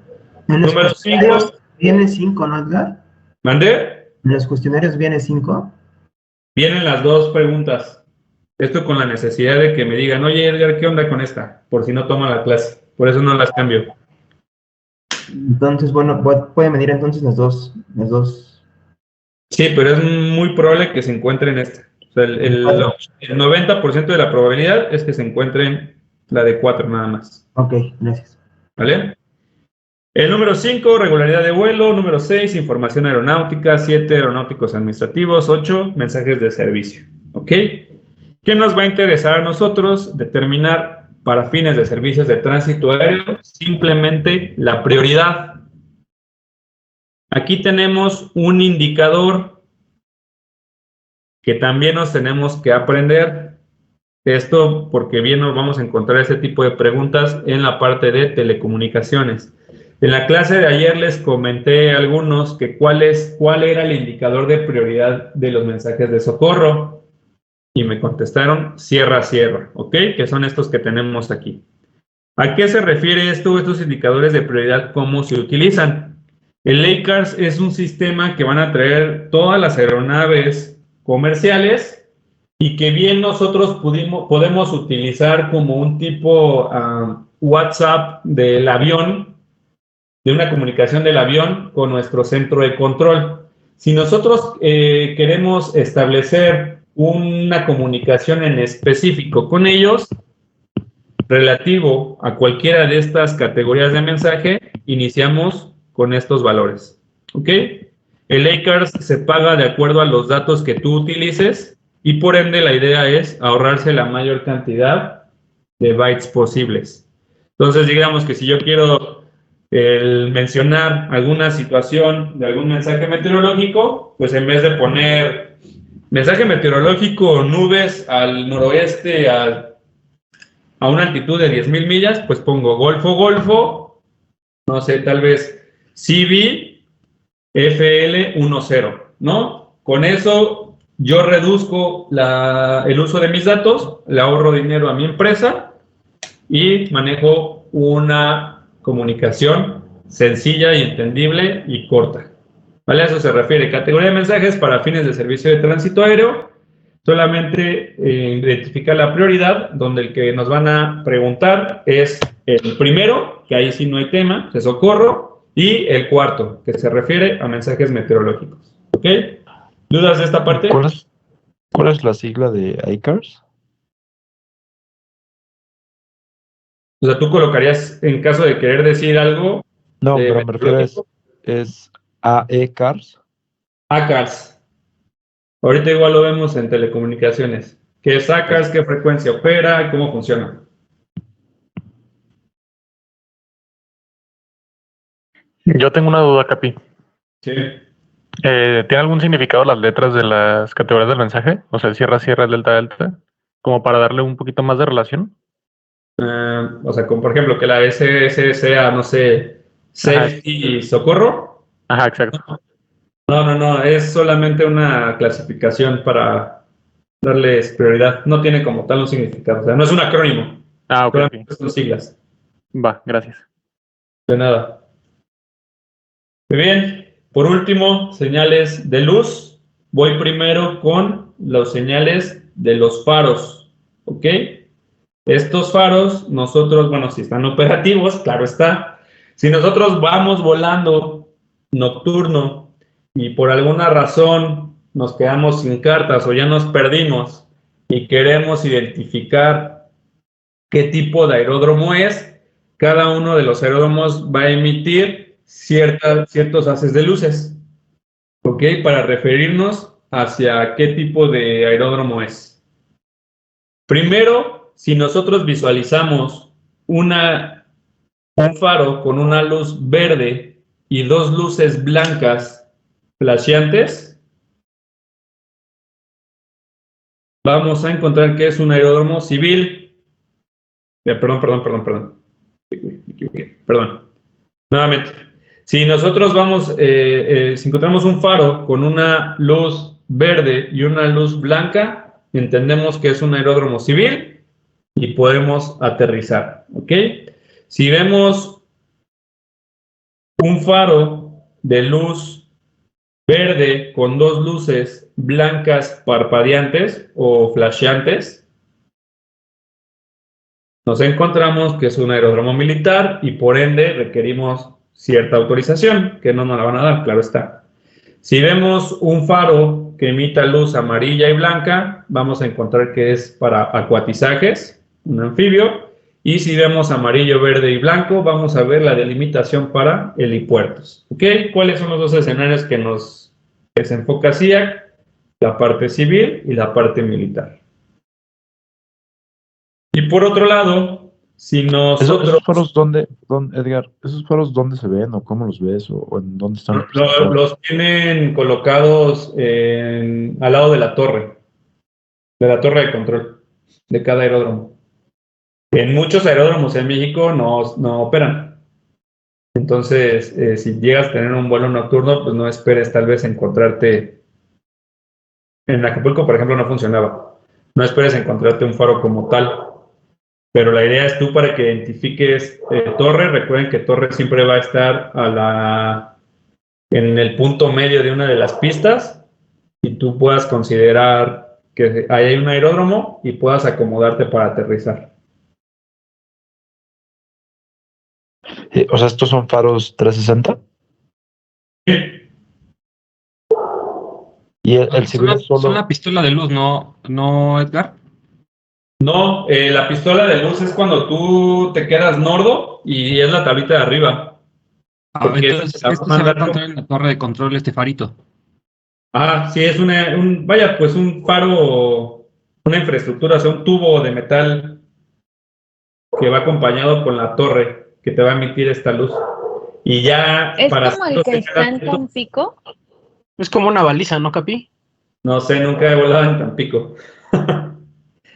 En los Número 5. viene 5, ¿no, Edgar? ¿Mandé? En los cuestionarios viene 5. Vienen las dos preguntas. Esto con la necesidad de que me digan, oye, Edgar, ¿qué onda con esta? Por si no toma la clase. Por eso no las cambio. Entonces, bueno, pueden venir entonces las dos. Sí, pero es muy probable que se encuentren esta. O sea, el 90% de la probabilidad es que se encuentren la de 4 nada más. Ok, gracias. ¿Vale? El número 5, regularidad de vuelo. Número 6, información aeronáutica. 7, aeronáuticos administrativos. 8, mensajes de servicio. ¿Ok? ¿Qué nos va a interesar a nosotros? Determinar para fines de servicios de tránsito aéreo simplemente la prioridad. Aquí tenemos un indicador que también nos tenemos que aprender. Esto porque bien nos vamos a encontrar este tipo de preguntas en la parte de telecomunicaciones. En la clase de ayer les comenté a algunos que cuál era el indicador de prioridad de los mensajes de socorro. Y me contestaron sierra, ¿ok? Que son estos que tenemos aquí. ¿A qué se refiere esto, estos indicadores de prioridad, cómo se utilizan? El ACARS es un sistema que van a traer todas las aeronaves comerciales y que bien nosotros podemos utilizar como un tipo WhatsApp del avión, de una comunicación del avión con nuestro centro de control. Si nosotros queremos establecer una comunicación en específico con ellos, relativo a cualquiera de estas categorías de mensaje, iniciamos con estos valores. ¿Ok? El ACARS se paga de acuerdo a los datos que tú utilices y por ende la idea es ahorrarse la mayor cantidad de bytes posibles. Entonces, digamos que si yo quiero mencionar alguna situación de algún mensaje meteorológico, pues en vez de poner mensaje meteorológico, nubes al noroeste a una altitud de 10,000 millas, pues pongo Golfo, no sé, tal vez CB FL10, ¿no? Con eso yo reduzco el uso de mis datos, le ahorro dinero a mi empresa y manejo una comunicación sencilla y entendible y corta. ¿Vale? A eso se refiere. Categoría de mensajes para fines de servicio de tránsito aéreo. Solamente identificar la prioridad, donde el que nos van a preguntar es el primero, que ahí sí no hay tema, de socorro, y el cuarto, que se refiere a mensajes meteorológicos. ¿Ok? ¿Dudas de esta parte? ¿Cuál es la sigla de ACARS? O sea, tú colocarías, en caso de querer decir algo... No, pero me refiero es AECARS. ACARS. Ahorita igual lo vemos en telecomunicaciones. ¿Qué es ACARS? ¿Qué frecuencia opera? ¿Y cómo funciona? Yo tengo una duda, Capi. Sí. ¿Tiene algún significado las letras de las categorías del mensaje? O sea, sierra, delta, como para darle un poquito más de relación. O sea, como por ejemplo que la SS sea, no sé, safety y socorro. Ajá, exacto. No, es solamente una clasificación para darles prioridad. No tiene como tal un significado, o sea, no es un acrónimo. Ok. Son siglas. Va, gracias. De nada. Muy bien, por último, señales de luz. Voy primero con las señales de los faros, ¿ok? Estos faros, nosotros, bueno, si están operativos, claro está. Si nosotros vamos volando nocturno y por alguna razón nos quedamos sin cartas o ya nos perdimos y queremos identificar qué tipo de aeródromo es, cada uno de los aeródromos va a emitir ciertos haces de luces, ¿ok? Para referirnos hacia qué tipo de aeródromo es. Primero, si nosotros visualizamos un faro con una luz verde y dos luces blancas flasheantes, vamos a encontrar que es un aeródromo civil. Perdón. Nuevamente. Si nosotros si encontramos un faro con una luz verde y una luz blanca, entendemos que es un aeródromo civil y podemos aterrizar, ¿ok? Si vemos un faro de luz verde con dos luces blancas parpadeantes o flasheantes, nos encontramos que es un aeródromo militar y por ende requerimos cierta autorización, que no nos la van a dar, claro está. Si vemos un faro que emita luz amarilla y blanca, vamos a encontrar que es para acuatizajes, un anfibio, y si vemos amarillo, verde y blanco, vamos a ver la delimitación para helipuertos. ¿Ok? ¿Cuáles son los dos escenarios que se enfoca SIAC? La parte civil y la parte militar. Y por otro lado, si nosotros... ¿Esos faros Edgar, esos faros dónde se ven o cómo los ves o en dónde están? Los tienen colocados al lado de la torre de control de cada aeródromo. En muchos aeródromos en México no operan. Entonces, si llegas a tener un vuelo nocturno, pues no esperes tal vez encontrarte... En Acapulco, por ejemplo, no funcionaba. No esperes encontrarte un faro como tal. Pero la idea es tú para que identifiques torre. Recuerden que torre siempre va a estar en el punto medio de una de las pistas y tú puedas considerar que ahí hay un aeródromo y puedas acomodarte para aterrizar. O sea, ¿estos son faros 360? Y el civil es Son solo... la pistola de luz, ¿no, Edgar? No, la pistola de luz es cuando tú te quedas nordo y es la tablita de arriba. Porque Entonces, es la este más se va a largo. encontrar en la torre de control, este farito. Sí, es vaya, pues un faro, una infraestructura, o sea, un tubo de metal que va acompañado con la torre que te va a emitir esta luz. Y ya ¿Es para como el que está en Tampico? Es como una baliza, ¿no, Capi? No sé, nunca he volado en Tampico.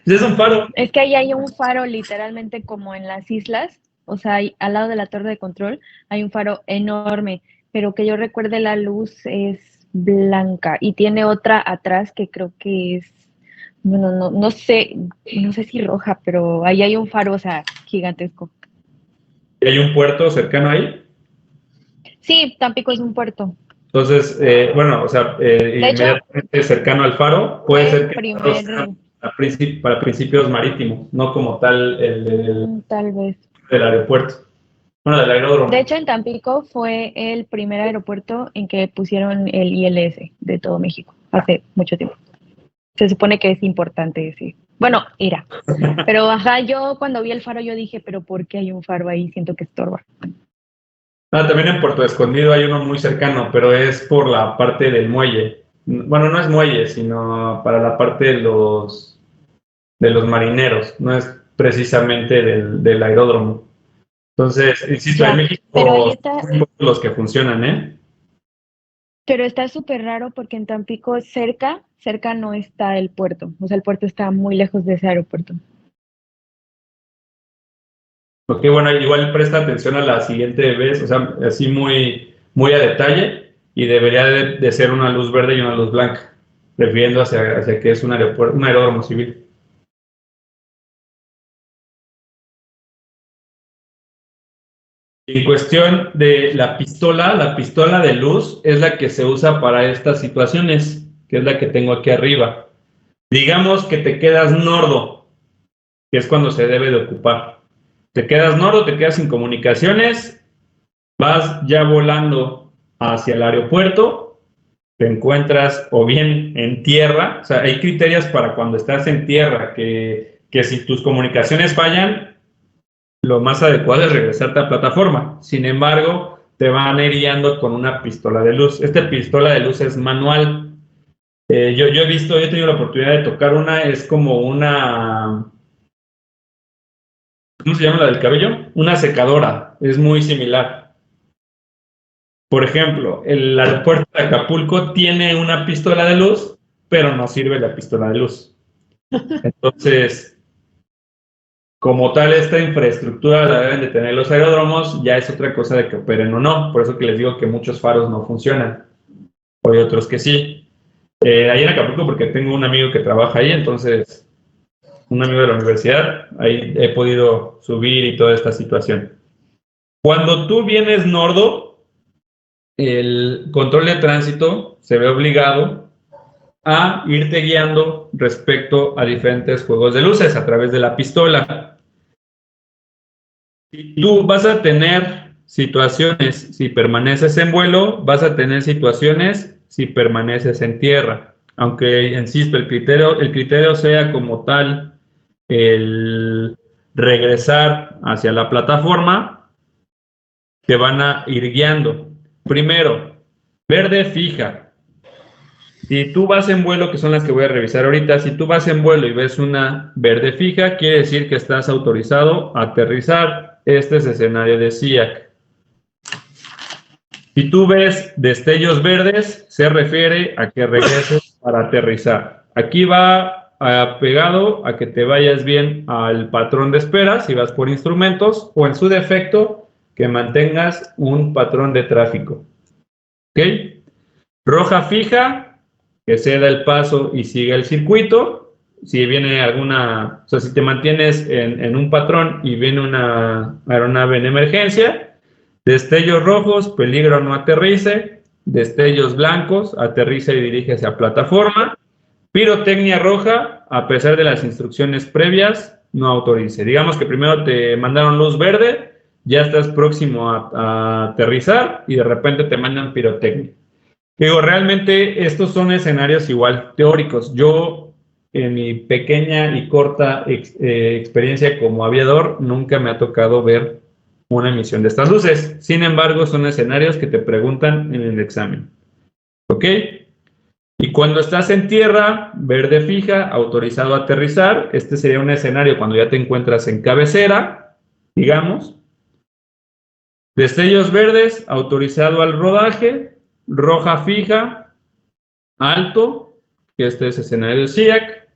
Es un faro. Es que ahí hay un faro literalmente como en las islas, o sea, al lado de la torre de control hay un faro enorme, pero que yo recuerde la luz es blanca y tiene otra atrás que creo que es, bueno, no sé si roja, pero ahí hay un faro, o sea, gigantesco. ¿Y hay un puerto cercano ahí? Sí, Tampico es un puerto. Entonces, bueno, o sea, inmediatamente cercano al faro, puede ser que el faro sea para principios marítimos, no como tal Tal vez. del aeropuerto. Bueno, del aeródromo. De hecho, en Tampico fue el primer aeropuerto en que pusieron el ILS de todo México, hace mucho tiempo. Se supone que es importante, sí. Bueno, era. Pero ajá, yo cuando vi el faro yo dije, pero ¿por qué hay un faro ahí? Siento que estorba. También en Puerto Escondido hay uno muy cercano, pero es por la parte del muelle. Bueno, no es muelle, sino para la parte de los marineros, no es precisamente del aeródromo. Entonces, insisto, en México son pocos los que funcionan, ¿eh? Pero está súper raro porque en Tampico cerca no está el puerto. O sea, el puerto está muy lejos de ese aeropuerto. Ok, bueno, igual presta atención a la siguiente vez, o sea, así muy, muy a detalle, y debería de ser una luz verde y una luz blanca, refiriendo hacia que es un aeródromo civil. En cuestión de la pistola de luz es la que se usa para estas situaciones, que es la que tengo aquí arriba. Digamos que te quedas nordo, que es cuando se debe de ocupar. Te quedas nordo, te quedas sin comunicaciones, vas ya volando hacia el aeropuerto, te encuentras o bien en tierra, o sea, hay criterios para cuando estás en tierra, que si tus comunicaciones fallan, lo más adecuado es regresarte a plataforma. Sin embargo, te van a ir guiando con una pistola de luz. Esta pistola de luz es manual. Yo he tenido la oportunidad de tocar una, es como una... ¿Cómo se llama la del cabello? Una secadora, es muy similar. Por ejemplo, el aeropuerto de Acapulco tiene una pistola de luz, pero no sirve la pistola de luz. Entonces, como tal, esta infraestructura la deben de tener los aeródromos, ya es otra cosa de que operen o no. Por eso que les digo que muchos faros no funcionan, o hay otros que sí. Ahí en Acapulco, porque tengo un amigo que trabaja ahí, entonces... un amigo de la universidad, ahí he podido subir y toda esta situación. Cuando tú vienes nordo, el control de tránsito se ve obligado a irte guiando respecto a diferentes juegos de luces a través de la pistola. Si tú vas a tener situaciones, si permaneces en vuelo, vas a tener situaciones si permaneces en tierra. Aunque, insisto, el criterio sea como tal el regresar hacia la plataforma, te van a ir guiando. Primero, verde fija. Si tú vas en vuelo, que son las que voy a revisar ahorita, si tú vas en vuelo y ves una verde fija, quiere decir que estás autorizado a aterrizar. Este es escenario de SIAC. Si tú ves destellos verdes, se refiere a que regreses para aterrizar. Aquí va pegado a que te vayas bien al patrón de espera si vas por instrumentos, o en su defecto que mantengas un patrón de tráfico. ¿Ok? Roja fija, que ceda el paso y siga el circuito. Si viene o sea, si te mantienes en un patrón y viene una aeronave en emergencia, destellos rojos, peligro, no aterrice. Destellos blancos, aterriza y dirígese a plataforma. Pirotecnia roja, a pesar de las instrucciones previas, no autorice. Digamos que primero te mandaron luz verde, ya estás próximo a aterrizar y de repente te mandan pirotecnia. Digo, realmente estos son escenarios igual teóricos. Yo, en mi pequeña y corta experiencia como aviador, nunca me ha tocado ver una emisión de estas luces. Sin embargo, son escenarios que te preguntan en el examen. ¿Ok? Y cuando estás en tierra, verde fija, autorizado a aterrizar. Este sería un escenario cuando ya te encuentras en cabecera, digamos. Destellos verdes, autorizado al rodaje. Roja fija, alto, que este es escenario SIAC.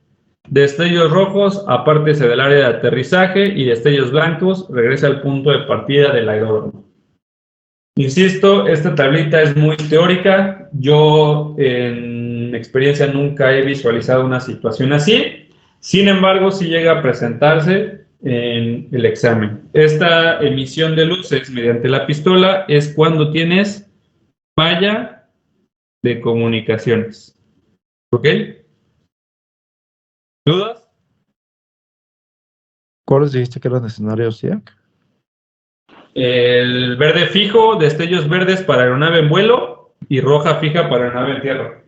Destellos rojos, apártese del área de aterrizaje. Y destellos blancos, regresa al punto de partida del aeródromo. Insisto, esta tablita es muy teórica. Yo en experiencia nunca he visualizado una situación así. Sin embargo, sí llega a presentarse en el examen. Esta emisión de luces mediante la pistola es cuando tienes falla de comunicaciones. ¿Ok? ¿Dudas? ¿Cuáles dijiste que eran escenarios SIAC? El verde fijo, destellos verdes para aeronave en vuelo y roja fija para aeronave en tierra.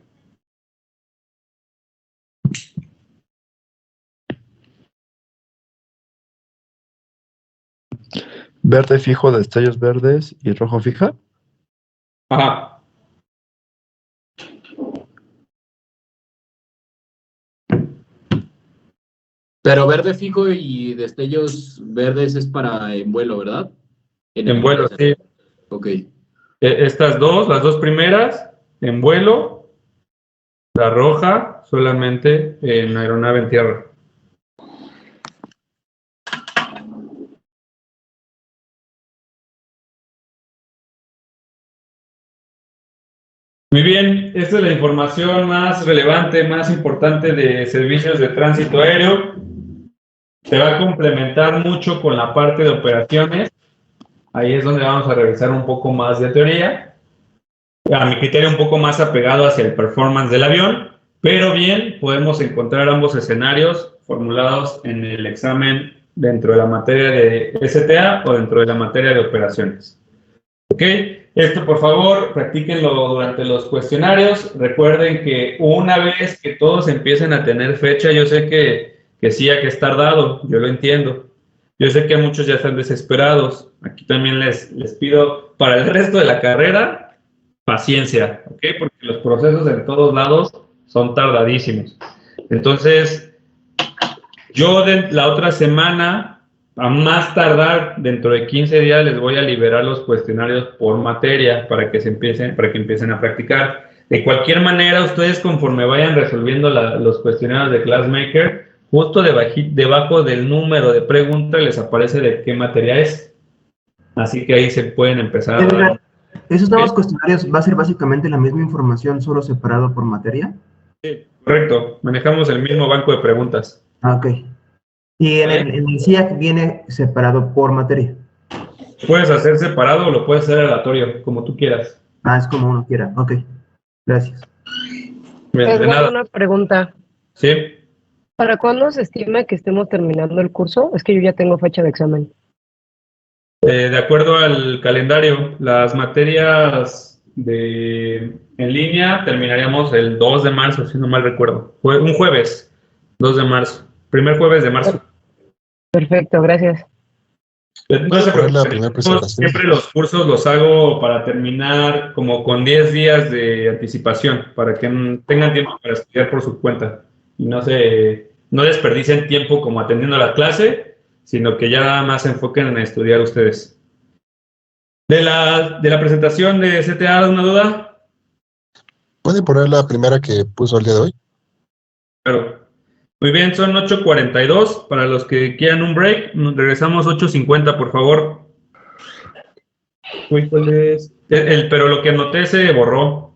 Verde fijo, destellos verdes y rojo fija. Ajá. Pero verde fijo y destellos verdes es para en vuelo, ¿verdad? En vuelo, sí. Ok. Estas dos, las dos primeras, en vuelo. La roja solamente en aeronave en tierra. Muy bien, esta es la información más relevante, más importante de servicios de tránsito aéreo. Se va a complementar mucho con la parte de operaciones. Ahí es donde vamos a revisar un poco más de teoría. A mi criterio un poco más apegado hacia el performance del avión, pero bien, podemos encontrar ambos escenarios formulados en el examen dentro de la materia de STA o dentro de la materia de operaciones. ¿Ok? Esto, por favor, practíquenlo durante los cuestionarios. Recuerden que una vez que todos empiecen a tener fecha, yo sé que sí, hay que estar dado, yo lo entiendo. Yo sé que muchos ya están desesperados. Aquí también les pido, para el resto de la carrera, paciencia, ¿ok? Porque los procesos en todos lados son tardadísimos. Entonces, yo la otra semana, a más tardar, dentro de 15 días, les voy a liberar los cuestionarios por materia para que empiecen a practicar. De cualquier manera, ustedes conforme vayan resolviendo los cuestionarios de Classmaker, justo debajo del número de pregunta les aparece de qué materia es. Así que ahí se pueden empezar a dar. ¿Esos nuevos cuestionarios va a ser básicamente la misma información, solo separado por materia? Sí, correcto. Manejamos el mismo banco de preguntas. Ah, ok. Y en el SIAC viene separado por materia. Puedes hacer separado o lo puedes hacer aleatorio, como tú quieras. Ah, es como uno quiera. Ok. Gracias. Bien, de nada. Una pregunta. Sí. ¿Para cuándo se estima que estemos terminando el curso? Es que yo ya tengo fecha de examen. De acuerdo al calendario, las materias en línea terminaríamos el 2 de marzo, si no mal recuerdo. Un jueves, 2 de marzo. Primer jueves de marzo. Perfecto, gracias. No se preocupen, siempre los cursos los hago para terminar como con 10 días de anticipación, para que tengan tiempo para estudiar por su cuenta y no desperdicien tiempo como atendiendo la clase, sino que ya nada más se enfoquen en estudiar ustedes. De la presentación de CTA, ¿alguna duda? ¿Puede poner la primera que puso el día de hoy? Claro. Muy bien, son 8:42. Para los que quieran un break, nos regresamos 8:50, por favor. Uy, ¿cuál es? Pero lo que anoté se borró.